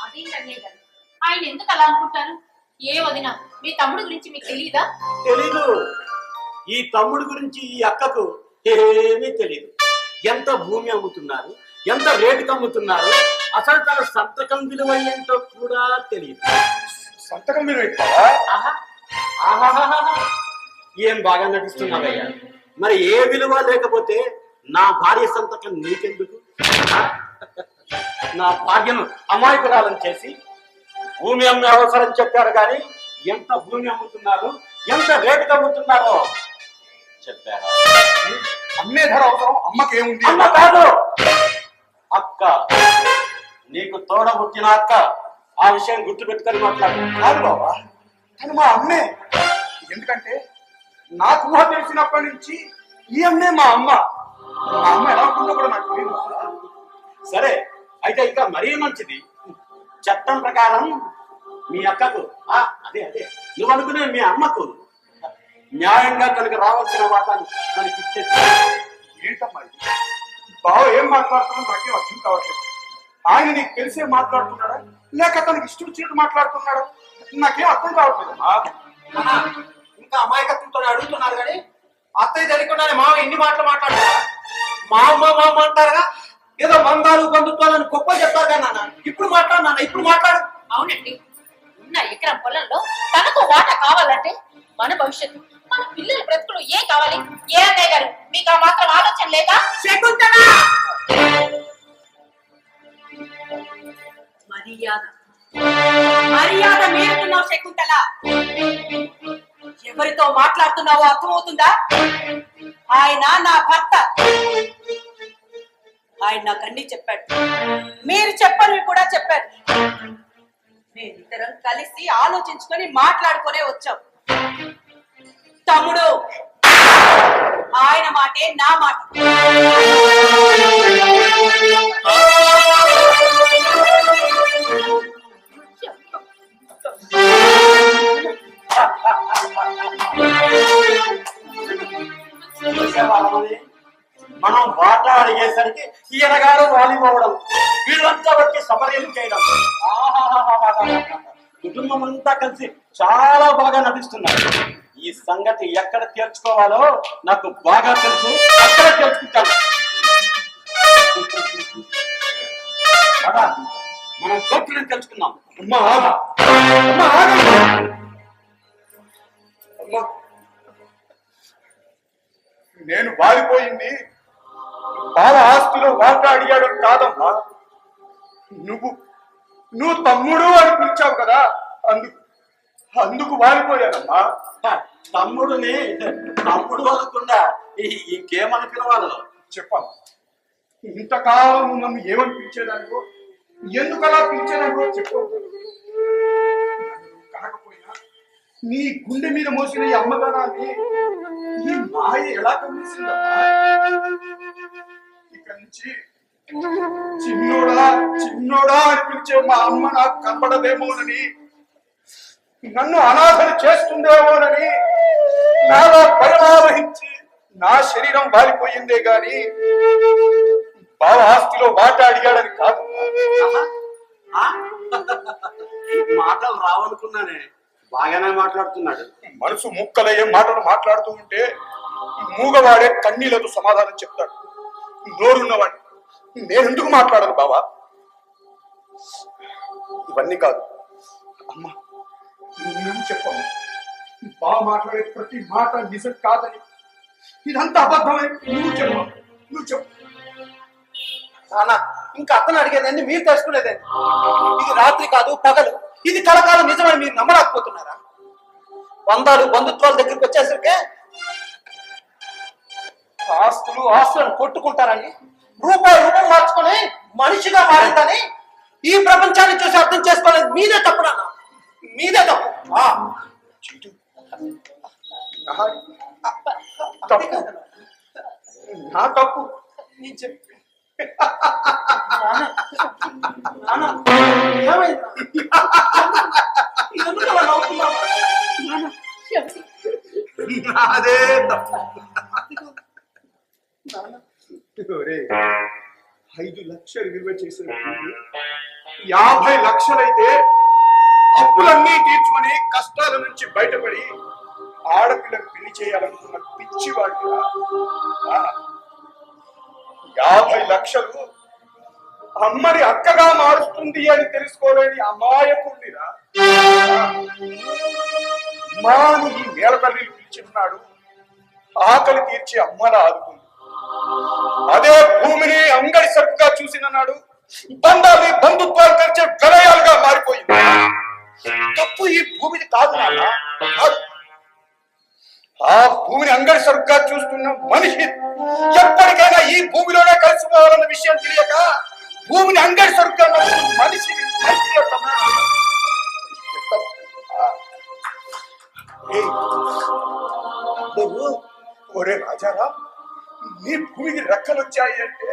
అదేంటనే గారు, ఆయన ఎందుకు అలా అనుకుంటారు? ఏ వదినా, మీ తమ్ముడు గురించి మీకు తెలీదా? తెలీదు. ఈ తమ్ముడు గురించి ఈ అక్కకు ఏమీ తెలీదు. ఎంత భూమి అమ్ముతున్నారు, ఎంత రేటుకి అమ్ముతున్నారు, అసలు తన సంతకం విలువ ఏంటో కూడా తెలియదు. సంతకం మీరు పెట్టావా? ఏం బాగా నటిస్తున్నావయ్యా. మరి ఏ విలువ లేకపోతే నా భార్య సంతకం నీకెందుకు? నా భార్యను అమాయకురాలను చేసి భూమి అమ్మే అవసరం చెప్పారు కానీ ఎంత భూమి అమ్ముతున్నారు, ఎంత రేటుకి అమ్ముతున్నారో చెప్పారా? అమ్మే ధర అవసరం అమ్మకేముంది? అమ్మ కాదు, అక్క. నీకు తోడ పుట్టిన అక్క. ఆ విషయం గుర్తుపెట్టుకొని మాట్లాడు. కాదు బాబా, తను మా అమ్మే. ఎందుకంటే నాకు ఊహ తెలిసినప్పటి నుంచి ఈ అమ్మే మా అమ్మ. మా అమ్మ ఎలా ఉంటుందో కూడా నాకు తెలియదు. సరే, అయితే ఇంకా మరీ మంచిది. చట్టం ప్రకారం మీ అక్కకు అదే నువ్వు అనుకునే మీ అమ్మకు న్యాయంగా తనకు రావాల్సిన వాటాను తనకి ఇచ్చేసి. ఏంటమ్మా ఇది? బావ ఏం మాట్లాడుతున్నా నాకేం అర్థం కావట్లేదు. ఆయన నీకు తెలిసే మాట్లాడుతున్నాడా, లేక తనకి ఇష్టం వచ్చినట్టు మాట్లాడుతున్నాడా? నాకేం అర్థం కావట్లేదమ్మా. ఇంకా అమాయకత్వంతో అడుగుతున్నారు కానీ అత్తయ్య తెలియకుండానే మామ ఎన్ని మాటలు మాట్లాడతారా? మా అమ్మ అంటారుగా, ఏదో బంధాలు బంధుత్వాలను గొప్ప చెప్తారు కదా నాన్న. ఇప్పుడు మాట్లాడు నాన్న, ఇప్పుడు మాట్లాడు. అవునండి, ఉన్న ఎకరం పొలంలో తనకు వాటా కావాలంటే మన భవిష్యత్తు, మన పిల్లల బ్రతుకులు ఏం కావాలి? ఏ అన్నయ్య గారు, మీకు ఆ మాత్రం ఆలోచన లేదా? మర్యాద మీరుతున్నావు శకుంతల. ఎవరితో మాట్లాడుతున్నావో అర్థమవుతుందా? ఆయన నా భర్త. ఆయన నాకు అన్ని చెప్పాడు, మీరు చెప్పని కూడా చెప్పారు. మేమిద్దరం కలిసి ఆలోచించుకొని మాట్లాడుకునే వచ్చాం. తమ్ముడు, ఆయన మాటే నా మాట. మనం వాటా అడిగేసరికి ఈయనగారు వాలిపోవడం, వీళ్ళంతా వచ్చి సపర్యలు చేయడం. కుటుంబం అంతా కలిసి చాలా బాగా నటిస్తున్నారు. ఈ సంగతి ఎక్కడ తీర్చుకోవాలో నాకు బాగా తెలుసు, అక్కడ తెలుసుకుంటాను. మనం కోర్టులను తెలుసుకుందాం. అమ్మా అమ్మా, అమ్మా, నేను వాలిపోయింది బావ ఆస్తిలో వాటా అడిగాడు కాదమ్మా. నువ్వు తమ్ముడు అని పిలిచావు కదా, అందుకు వాలిపోయానమ్మా. తమ్ముడు అనకుండా ఇంకేమని పిలవాలో చెప్పమ్మా. ఇంతకాలం నన్ను ఏమని పిలిచేదానికో, ఎందుకు అలా పిలిచేదానికో చెప్పు. కాకపోయినా నీ గుండె మీద మోసిన ఈ అమ్మగారాన్ని ఈ మాయ ఎలా కనిపిస్తుందమ్మా? ఇక నుంచి చిన్నోడా చిన్నోడా అని పిలిచే మా అమ్మ నాకు కనపడదేమోనని, నన్ను అనాథలు చేస్తుందేమోనని నాలో పరిణామహించి నా శరీరం వాలిపోయిందే గాని బావ ఆస్తిలో వాటా అడిగాడని కాదు. మాటలు రావనుకున్నానే, బాగానే మాట్లాడుతున్నాడు. మనసు ముక్కలయ్యే మాటలు మాట్లాడుతూ ఉంటే మూగవాడే కన్నీళ్లతో సమాధానం చెప్తాడు. నోరున్నవాడిని నేనెందుకు మాట్లాడను బావా? ఇవన్నీ కాదు అమ్మా, నేను చెప్పాను బావ మాట్లాడే ప్రతి మాట నిజం కాదని, ఇదంతా అబద్ధమని నువ్వు చెప్పు. నాన్న ఇంకా అతను అడిగేదండి, మీరు తెలుసుకునేదండి. ఇది రాత్రి కాదు పగలు, ఇది కలకాలం నిజమని మీరు నమ్మలేకపోతున్నారా? బంధాలు బంధుత్వాల దగ్గరికి వచ్చేసరికి ఆస్తులను కొట్టుకుంటారని రూపాయి రూపం మార్చుకొని మనిషిగా మారిందని ఈ ప్రపంచాన్ని చూసి అర్థం చేసుకోలేదు. మీదే తప్పు నాన్న, మీదే తప్పు. చీటు, నా తప్పు. నేను చెప్పు. నాన్న, ఏమైంది? ఎందుకు అలా నవ్వుతున్నావు? నాదే తప్పు. ఒరేయ్, 5 లక్షలు విలువ చేసిన 50 లక్షలైతే అప్పులన్నీ తీర్చుకొని కష్టాల నుంచి బయటపడి ఆడపిల్లకు పెళ్లి చేయాలనుకున్న పిచ్చివాడిగా 50 లక్షలు అమ్మని అక్కగా మారుస్తుంది అని తెలుసుకోలేని అమాయకుడిరా. అమ్మాని ఈ నేల తల్లి పిలిచిన్నాడు, ఆకలి తీర్చి అమ్మలా ఆదుకుంది. అదే భూమిని అంగడి సరుకుగా చూసిన నాడు బంధాన్ని బంధుత్వాలు కలిసే విలయాలుగా మారిపోయింది. తప్పు ఈ భూమిని కాదు నాన్న, కాదు. ఆ భూమిని అంగడి సరుకుగా చూస్తున్న మనిషి ఎప్పటికైనా ఈ భూమిలోనే కలిసిపోవాలన్న విషయం తెలియక భూమిని అంగడి సరుకుగా మార్చిన మనిషిని నువ్వు ఒరే రాజారా, నీ భూమికి రెక్కలు వచ్చాయి అంటే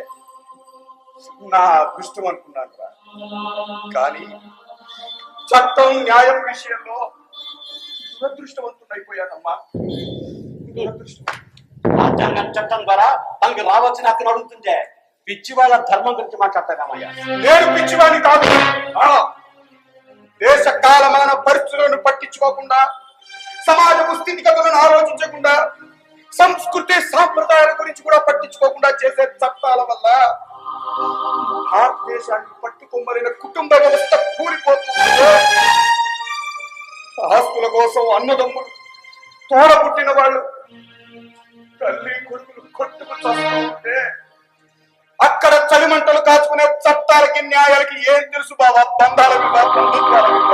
నా అదృష్టం అనుకున్నాను రా. కానీ చట్టం న్యాయం విషయంలో దురదృష్టవంతుడైపోయానమ్మా. దురదృష్టం. రాజ్యాంగం చట్టం ద్వారా మనకి రావాల్సిన హక్కును అడుగుతుంటే పిచ్చి వాళ్ళ ధర్మం గురించి మాట్లాడతామయ్యా. నేను పిచ్చివాడిని కాదు. దేశ కాలమాన పరిస్థితులను పట్టించుకోకుండా, సమాజపు స్థితిగతులను ఆలోచించకుండా, సంస్కృతి సాంప్రదాయాల గురించి కూడా పట్టించుకోకుండా చేసే చట్టాల వల్ల భారతదేశాన్ని పట్టుకొమ్మలిన కుటుంబ వ్యవస్థ కూలిపోతుంది. ఆస్తుల కోసం అన్నదమ్ములు, తోడ పుట్టిన వాళ్ళు, తల్లి కొడుకులు కొట్టుకు చస్తుంటే అక్కడ చలిమంటలు కాచుకునే చట్టాలకి న్యాయాలకి ఏం తెలుసు బాబా? బంధాల విలువ, బంధుత్వాల విలువ.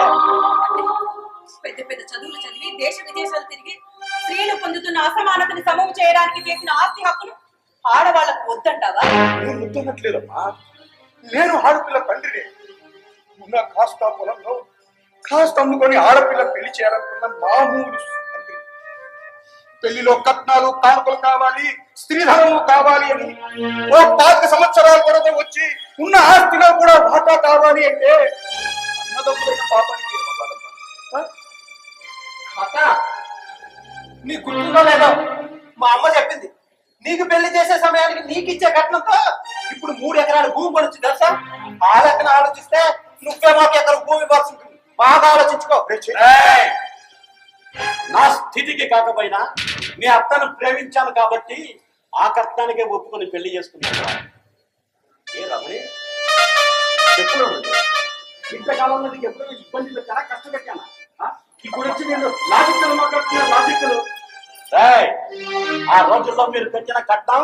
పెద్ద పెద్ద చదువులు చదివి దేశ విదేశాలు తిరిగి స్త్రీలు పొందుతున్న అసమానతని సమూహం చేయడానికి చేసిన ఆస్తి హక్కును ఆడవాళ్లకు వద్దంటావా? నేను వద్దనట్లేదమ్మా, నేను ఆడపిల్ల తండ్రిని. ఉన్న కాస్త పొలంలో కాస్త అమ్ముకొని ఆడపిల్ల పెళ్లి చేయాలనుకున్న మామూలు తండ్రి. పెళ్లిలో కట్నాలు కానుకలు కావాలి, స్త్రీధనము కావాలి అని ఓ 5 సంవత్సరాల తర్వాత వచ్చి ఉన్న ఆస్తిలో కూడా వాటా కావాలి అంటే అన్నదమ్ములైన పాపానికి ఏమవ్వాలమ్మా? అక్క, నీ గుర్తుందో లేదో మా అమ్మ చెప్పింది, నీకు పెళ్లి చేసే సమయానికి నీకు ఇచ్చే కట్నంతో ఇప్పుడు 3 ఎకరాల భూమి పడుతుంది తెలుసా? ఆ లెక్కన ఆలోచిస్తే నువ్వే మాకు ఎకరం భూమి ఇవ్వాల్సి ఉంటుంది. బాగా ఆలోచించుకో. ఏయ్! నా స్థితికి కాకపోయినా మీ అత్తను ప్రేమించాను కాబట్టి ఆ కట్నానికే ఒప్పుకొని పెళ్లి చేసుకున్నాను. ఏ రమణి, ఎప్పుడు ఇంతకాలంలో నీకు ఎప్పుడైనా ఇబ్బంది పెట్టానా, కష్టపెట్టానా? ఇప్పుడు వచ్చి నేను లాజిక్కలు మాట్లాడుతున్నా, లాజిక్కలు. ఆ రోజుల్లో మీరు పెట్టిన కట్నం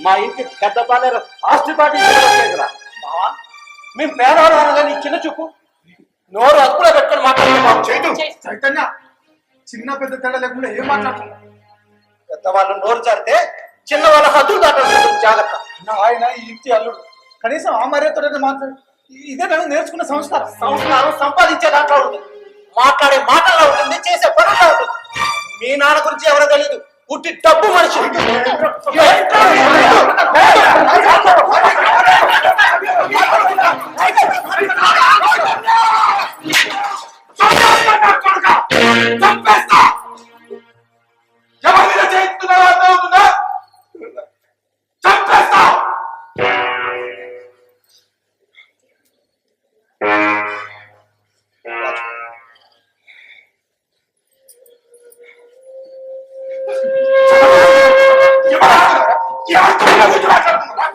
మా ఇంటి పెద్ద పాలేరు ఆస్తి పాటి కదా. మేము పేదవాళ్ళు అనగానే నీ చిన్న చూపు, నోరు అదుపులో పెట్టుకొని మాట్లాడుతున్నాం. చైతన్య, చిన్న పెద్ద తేడా లేకుండా ఏం మాట్లాడుతున్నా? పెద్దవాళ్ళు నోరు జారితే చిన్న వాళ్ళ హద్దులు దాటాల్సి జాగ్రత్త. ఆయన ఈ ఇంటి అల్లుడు, కనీసం ఆ మర్యాదతో మాట్లాడు. ఇదే నేను నేర్చుకున్న సంస్కారం. సంస్కారం సంపాదించే దాంట్లో ఉంటుంది, మాట్లాడే మాటల్లో ఉంటుంది, చేసే పనుల్లో ఉంటుంది. మీ నాన్న గురించి ఎవరో తెలియదు, పుట్టి డబ్బు మనిషి. ఎవరితో కూర్చో మాట్లాడుతున్నారా?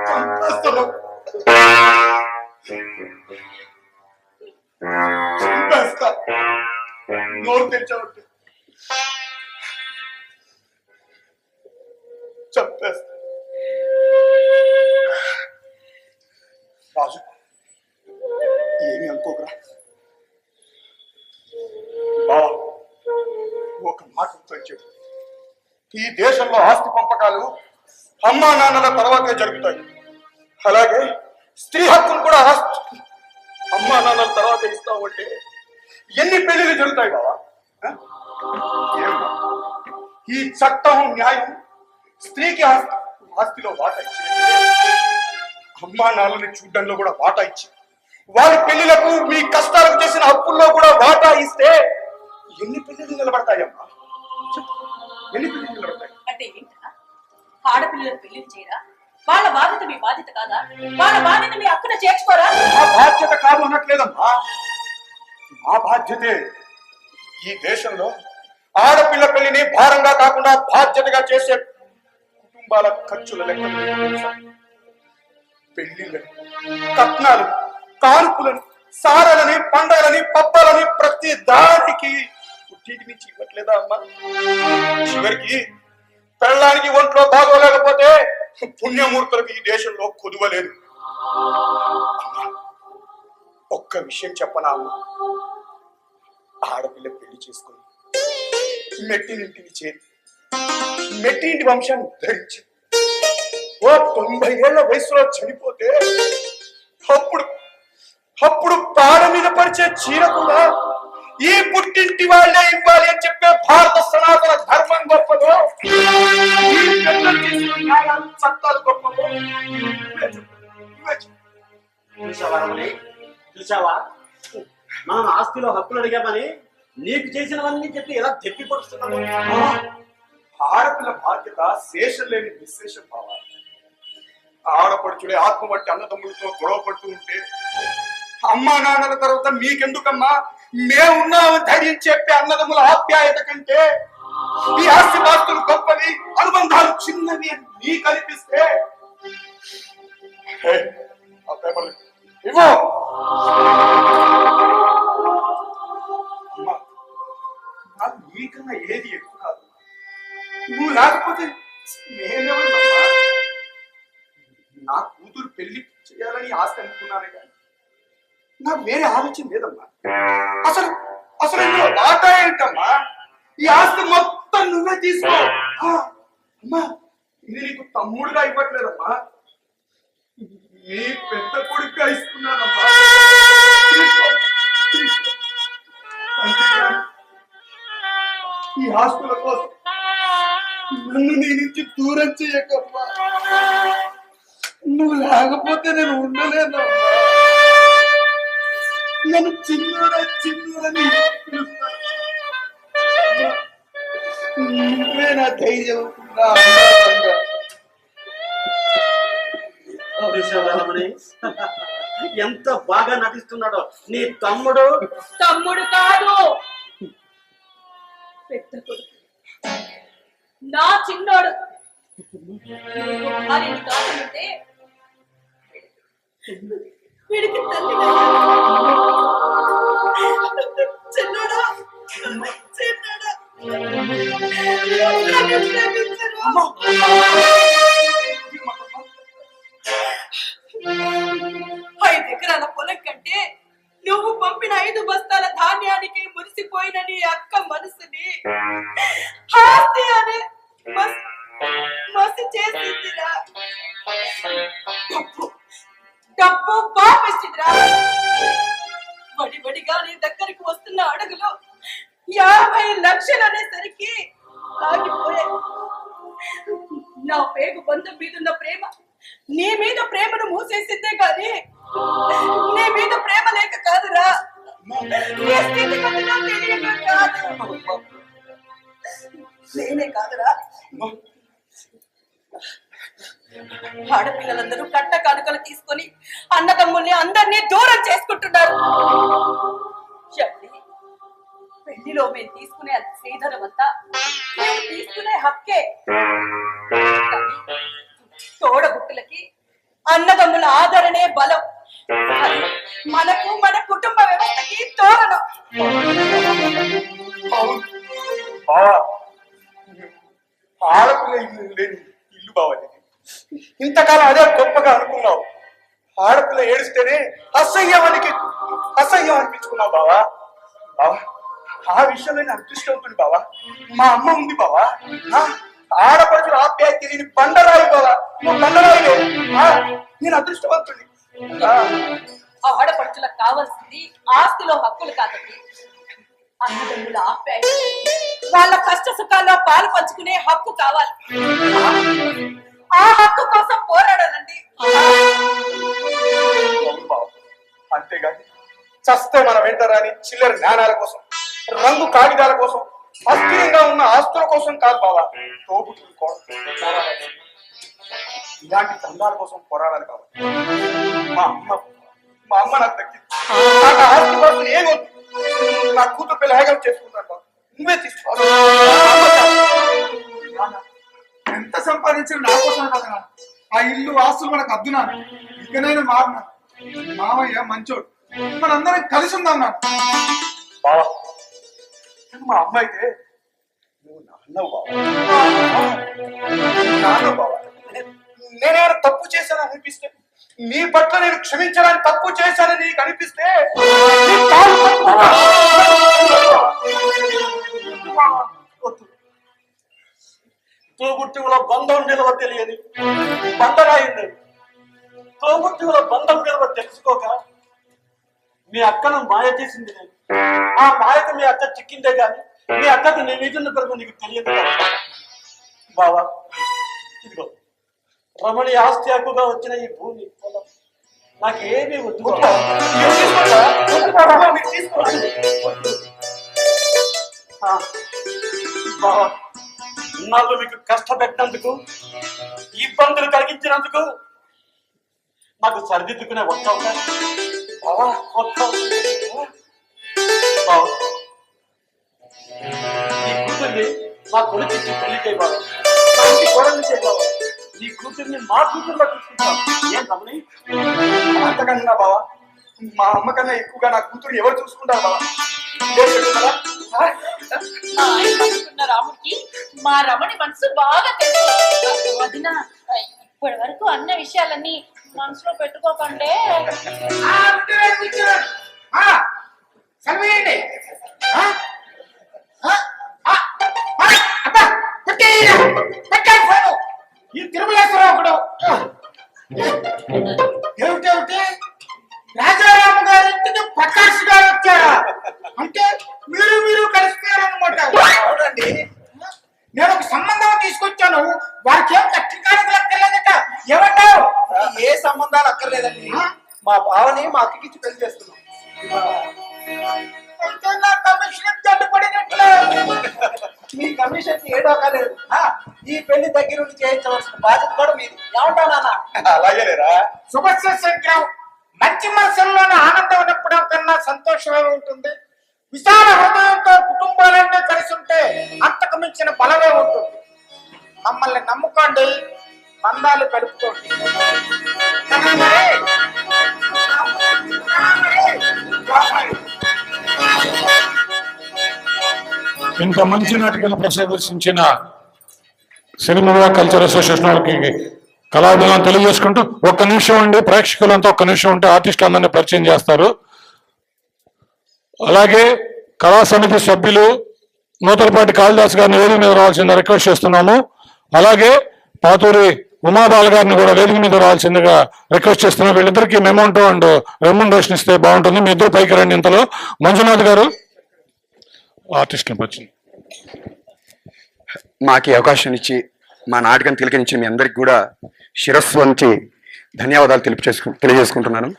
చంపేస్తాను. చంపేస్తా. నోరు తెచ్చావంటే చంపేస్తా. రాజు ఏమి అనుకోకరా బావా, ఒక మాట చెప్పు. ఈ దేశంలో ఆస్తి పంపకాలు అమ్మా నాన్నల తర్వాతే జరుగుతాయి. అలాగే స్త్రీ హక్కులు కూడా ఆస్తి అమ్మా నాన్నల తర్వాత ఇస్తావు అంటే ఎన్ని పెళ్లిళ్ళు జరుగుతాయి బావా? ఈ చట్టం న్యాయం స్త్రీకి ఆస్తిలో వాటా ఇచ్చింది. అమ్మా నాన్నని చూడడంలో కూడా వాటా ఇచ్చి వాళ్ళ పెళ్లిలకు మీ కష్టాలకు చేసిన అప్పుల్లో కూడా వాటా ఇస్తే ఎన్ని పెళ్లిళ్ళు నిలబడతాయమ్మా? ఎన్ని పెళ్లిళ్ళు నిలబడతాయి? అంటే ఏంటా? ఆడపిల్లలకు పెళ్లి చేయరా? వాళ్ళ బాధ్యత మీ బాధ్యత కాదా? వాళ్ళ బాధ్యత మీ అక్కన చేర్చుకోరా? మా బాధ్యత కాదు అనట్లేదమ్మా, మా బాధ్యతే. ఈ దేశంలో ఆడపిల్ల పెళ్లిని భారంగా కాకుండా బాధ్యతగా చేసే కుటుంబాల ఖర్చుల లెక్క పెళ్లిళ్ళని, కట్నాలు, కానుపులని, సారాలని, పండగలని, పబ్బాలని ప్రతి దానికి పుట్టింటి నుంచి ఇవ్వట్లేదా అమ్మా? చివరికి పెళ్ళానికి ఒంట్లో బాగోలేకపోతే పుణ్యమూర్తులకు ఈ దేశంలో కొదువలేదు. ఒక్క విషయం చెప్పనా అమ్మ, ఆడపిల్ల పెళ్లి చేసుకుని మెట్టినింటిని చేరి మెట్టింటి వంశాన్ని ఉద్ధరించి ఓ 90 ఏళ్ల వయసులో చనిపోతే అప్పుడు పాడ మీద పరిచే చీర కూడా ఈ పుట్టింటి వాళ్ళే ఇవ్వాలి అని చెప్పే భారత సనాతన ధర్మం గొప్పదో, ఈ పెద్దలు చేసిన న్యాయాలు చట్టాలు గొప్పదో. చూసావా రమణి, చూసావా మనం ఆస్తిలో హక్కులు అడిగామని నీకు చేసినవన్నీ చెప్పి ఎలా తెప్పి పడుతున్నావు? ఆడపిల్ల బాధ్యత శేషం లేని విశేషం కావాలి. ఆడపడుచుడే ఆత్మ వంటి అన్నదమ్ములతో గొడవ పడుతూ ఉంటే అమ్మా నాన్నల తర్వాత మీకెందుకమ్మా, మేమున్నామని ధైర్యం చెప్పే అన్నదమ్ముల ఆప్యాయత కంటే ఈ ఆస్తి పాస్తులు గొప్పవి, అనుబంధాలు చిన్నవి అని నీ కనిపిస్తే ఇవ్వు. అమ్మా, నాకు నీకన్నా ఏది ఎక్కువ కాదు. నువ్వు లేకపోతే నేనెవరినమ్మా? నా కూతురు పెళ్లి చేయాలని ఆశ అనుకున్నానే కానీ నాకు వేరే ఆలోచన లేదమ్మా. అసలు ఇందులో వాటా ఏంటమ్మా? ఈ ఆస్తి మొత్తం నువ్వే తీసుకో. అమ్మా, ఇది నీకు తమ్ముడుగా ఇవ్వట్లేదమ్మా, నీ పెద్ద కొడుకుగా ఇస్తున్నానమ్మా. అంతేకాదు, ఈ ఆస్తుల కోసం నన్ను నీ నుంచి దూరం చేయకమ్మా. నువ్వు లేకపోతే నేను ఉండలేనమ్మా. నన్ను చిన్నదని నువ్వే నా ధైర్యం. చూసావా రమణి, ఎంత బాగా నటిస్తున్నాడో నీ తమ్ముడు. తమ్ముడు కాదు, పెద్ద కొడుకు, నా చిన్నోడు. భార్యని కాకుంటే వీడికి తల్లి చిన్నోడా చిన్నోడా 5 ఎకరాల పొలం కంటే నువ్వు పంపిన 5 బస్తాల ధాన్యానికి మురిసిపోయిన నీ అక్క మనసుని ఆస్తి అనే మసి చేసిందిరా. డబ్బు పాపిస్తుందిరా. వడివడిగా నీ దగ్గరికి వస్తున్న అడుగులో 50 లక్షలు అనేసరికి ఆగిపోయాయి. నా పేగు బంధం మీదున్న ప్రేమ నీ మీద ప్రేమను మూసేసిందే కానీ నీ మీద ప్రేమ లేక కాదురా. నీ స్థితిగతులు తెలియక కాదు. నేనే కాదురా, ఆడపిల్లలందరూ కట్ట కానుకలు తీసుకొని అన్నదమ్ముల్ని అందరినీ దూరం చేసుకుంటున్నారు. పెళ్లిలో మేము తీసుకునే శ్రీధరం అంతా మేము తీసుకునే హక్కే. కానీ తోడబుట్టులకి అన్నదమ్ముల ఆదరణే బలం. అది మనకు మన కుటుంబ వ్యవస్థకి తోరణం. బావా, ఆడపిల్ల ఇల్లు లేని ఇల్లు బావాలి. ఇంతకాలం అదే గొప్పగా అనుకున్నావు. ఆడపిల్ల ఏడిస్తేనే అసహ్యం అనిపించుకున్నావు బావా. బావా, ఆ విషయంలో నేను అదృష్టవుతుంది బావా. మా అమ్మ ఉంది బావా. ఆడపడుచులు ఆప్యాయత తెలియని బండరాయి బావా. నువ్వు బండరాయిలే. నేను అదృష్టవంతుడి. ఆడపడుచులకు కావాల్సింది ఆస్తిలో హక్కులు కాదండి, అన్నదమ్ముల ఆప్యాయత, వాళ్ళ కష్ట సుఖాల్లో పాలు పంచుకునే హక్కు కావాలి. ఆ హక్కు కోసం పోరాడాలండి. అంతేగాని చస్తే మన వెంట రాని చిల్లర జ్ఞానాల కోసం, రంగు కాగితాల కోసం, అస్థిరంగా ఉన్న ఆస్తుల కోసం కాదు బావా. తోబుట్టులు పోరాడాలి. ఇలాంటి దండాల కోసం పోరాడాలి కాబట్టి మా అమ్మ నాకు దక్కింది. నాకు ఆస్తి కోసం ఏమొద్దు. నా కూతురు పిల్ల హేగం చేసుకుంటాను బాబు. నువ్వే తీసుకో. ఎంత సంపాదించిన నా కోసం కదా. ఆ ఇల్లు ఆస్తులు మనకు అద్దునా. ఇకనైనా మారినా. మామయ్య మంచోడు, మనందరం కలిసి ఉందాం నాన్న. బావా, మా అమ్మ అయితే నువ్వు నాన్నవు బావా. నాన్న బావా. నేనేమైనా తప్పు చేశాను అనిపిస్తే, నీ పట్ల నేను క్షమించడానికి తప్పు చేశానని నీకు అనిపిస్తే తోబుట్టువుల బంధం నిలవ తెలియని బండరాయింది. తోబుట్టువుల బంధం నిలవ తెలుసుకోక మీ అక్కను మాయ చేసింది నేను. ఆ మాయకు మీ అక్క చిక్కిందే గాని మీ అక్కకు నీ వీధున్న పెరుగు నీకు తెలియదు బావా. ఇదిగో రమణి ఆస్తి హక్కుగా వచ్చిన ఈ భూమి పొలం నాకేమీ వద్దు. బావా, నాకు మీకు కష్టపెట్టినందుకు, ఇబ్బందులు కలిగించినందుకు నాకు సరిదిద్దుకునే ఒక్క ఈ కూతుర్ని మా కొడుకు ఇచ్చి పెళ్లి చేయబాబు. గొడవలు చేయబాబు. ఈ కూతుర్ని మా కూతుర్లో తీసుకుంటాం. ఏం రమణి? అంతకన్నా బావా, మా అమ్మ కన్నా ఎక్కువగా నా కూతురు ఎవరు చూసుకుంటారు బావా? మా ఆయన అనుకున్న రాముడికి మా రమణి మనసు బాగా తెలుసు. వదిన, ఇప్పటి వరకు అన్న విషయాలన్నీ మనసులో పెట్టుకోకండి. ఈ తిరుమలేశ్వరరావు ఒకడు ఏమిటేమిటి రాజారాము గారింటికి ప్రకాష్ గారు వచ్చారా? అంటే మీరు కలిసిపోయారన్నమాట. నేను ఒక సంబంధం తీసుకొచ్చాను, వారికి ఏం కట్టికానికి లెక్కలేదట. ఏమంటావు? ఏ సంబంధాలు అక్కర్లేదండి. మా బావని మా అక్కకి ఇచ్చి పెళ్లి చేస్తున్నాం. అయితే నా కమిషన్ తట్టుపడినట్లే. మీ కమిషన్ ఏడో కాలేదు. ఈ పెళ్లి దగ్గరుండి చేయించవలసిన బాధ్యత కూడా మీది. ఏమంటావు నాన్న? అలాగే లేరా? శుభస్య శంకరం. మంచి మనసుల్లోనే ఆనందం నింపడం కన్నా సంతోషమే ఉంటుంది. విశాల హృదయంతో కుటుంబాలన్నీ కలిసి ఉంటే అంతకు మించిన బలమే ఉంటుంది. మమ్మల్ని నమ్ముకోండి, బంధాలు కలుపుకోండి. ఇంత మంచి నాటికను ప్రదర్శించిన సినిమా కల్చర్ అసోసియేషన్ వాళ్ళకి కళాభిమానం తెలియజేసుకుంటూ ఒక్క నిమిషం అండి, ప్రేక్షకులంతా ఒక్క నిమిషం ఉంటే ఆర్టిస్టులు అందరినీ పరిచయం చేస్తారు. అలాగే కళా సమితి సభ్యులు నూతలపాటి కాళిదాస్ గారిని వేదిక మీద రావాల్సిందిగా రిక్వెస్ట్ చేస్తున్నాము. అలాగే పాతూరి ఉమాబాల్ గారిని కూడా వేదిక మీద రావాల్సిందిగా రిక్వెస్ట్ చేస్తున్నాం. వీళ్ళిద్దరికి మెమౌంటో అండ్ రెమ్యునరేషన్ ఇస్తే బాగుంటుంది. మీ ఇద్దరు పైకి రండి. ఇంతలో మంజునాథ్ గారు ఆర్టిస్ట్ని పరిచయం. మాకు అవకాశం ఇచ్చి మా నాటకం తిలకించి మీ అందరికి కూడా శిరస్సు వంచి ధన్యవాదాలు తెలియజేసుకుంటున్నాను.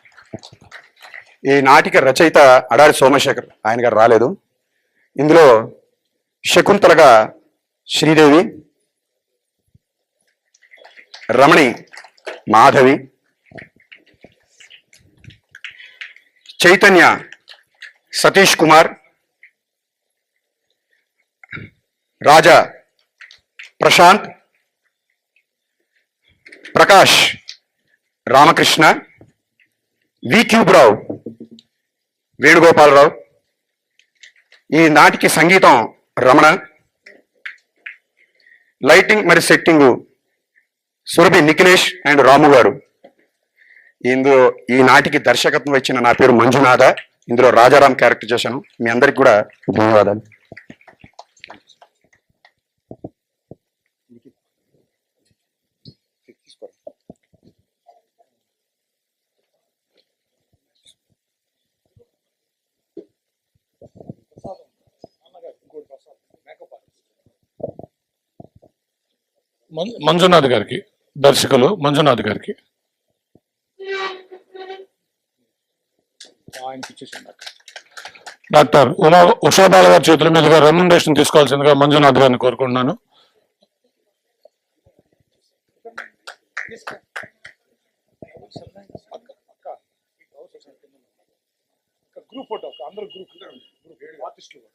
ఈ నాటిక రచయిత అడారి సోమశేఖర్, ఆయన గారు రాలేదు. ఇందులో శకుంతలగా శ్రీదేవి, రమణి మాధవి, చైతన్య సతీష్ కుమార్, రాజా ప్రశాంత్, ప్రకాష్ రామకృష్ణ, వి క్యూబ్రావు వేణుగోపాలరావు, ఈ నాటికి సంగీతం రమణ, లైటింగ్ మరి సెట్టింగ్ సురభి నిఖిలేష్ అండ్ రాము గారు. ఇందులో ఈ నాటికి దర్శకత్వం ఇచ్చిన నా పేరు మంజునాథ. ఇందులో రాజారాం క్యారెక్టర్ చేశాను. మీ అందరికి కూడా ధన్యవాదాలు. మంజునాథ్ గారికి, దర్శకులు మంజునాథ్ గారికి. డాక్టర్ ఉషాబాల గారి చేతుల మీదుగా రెమ్యునరేషన్ తీసుకోవాల్సిందిగా మంజునాథ్ గారిని కోరుకుంటున్నాను. గ్రూప్ ఫోటో అందరూ గ్రూప్ ఆర్టిస్టులు.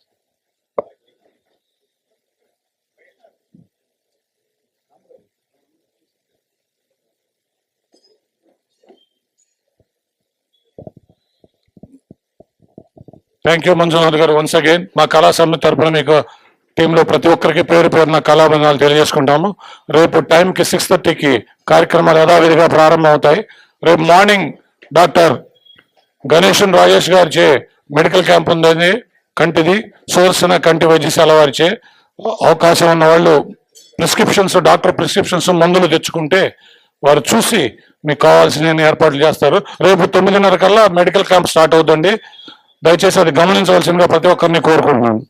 థ్యాంక్ యూ మంజునాథ్ గారు. వన్స్ అగైన్ మా కళా సమితి తరఫున మీకు టీంలో ప్రతి ఒక్కరికి పేరు పేరున కళాబంధాలు తెలియజేసుకుంటాము. రేపు టైంకి 6:30కి కార్యక్రమాలు యథావిధిగా ప్రారంభం అవుతాయి. రేపు మార్నింగ్ డాక్టర్ గణేషన్ రాజేష్ గారిచే మెడికల్ క్యాంప్ ఉందని కంటిది సుదర్శన కంటి వైద్యశాల వారిచే అవకాశం ఉన్న వాళ్ళు ప్రిస్క్రిప్షన్స్, డాక్టర్ ప్రిస్క్రిప్షన్స్ మందులు తెచ్చుకుంటే వారు చూసి మీకు కావాల్సిన ఏర్పాట్లు చేస్తారు. రేపు 9:30 కల్లా మెడికల్ క్యాంప్ స్టార్ట్ అవుతుంది. దయచేసి అది గమనించవలసిందిగా ప్రతి ఒక్కరిని కోరుకుంటున్నాను.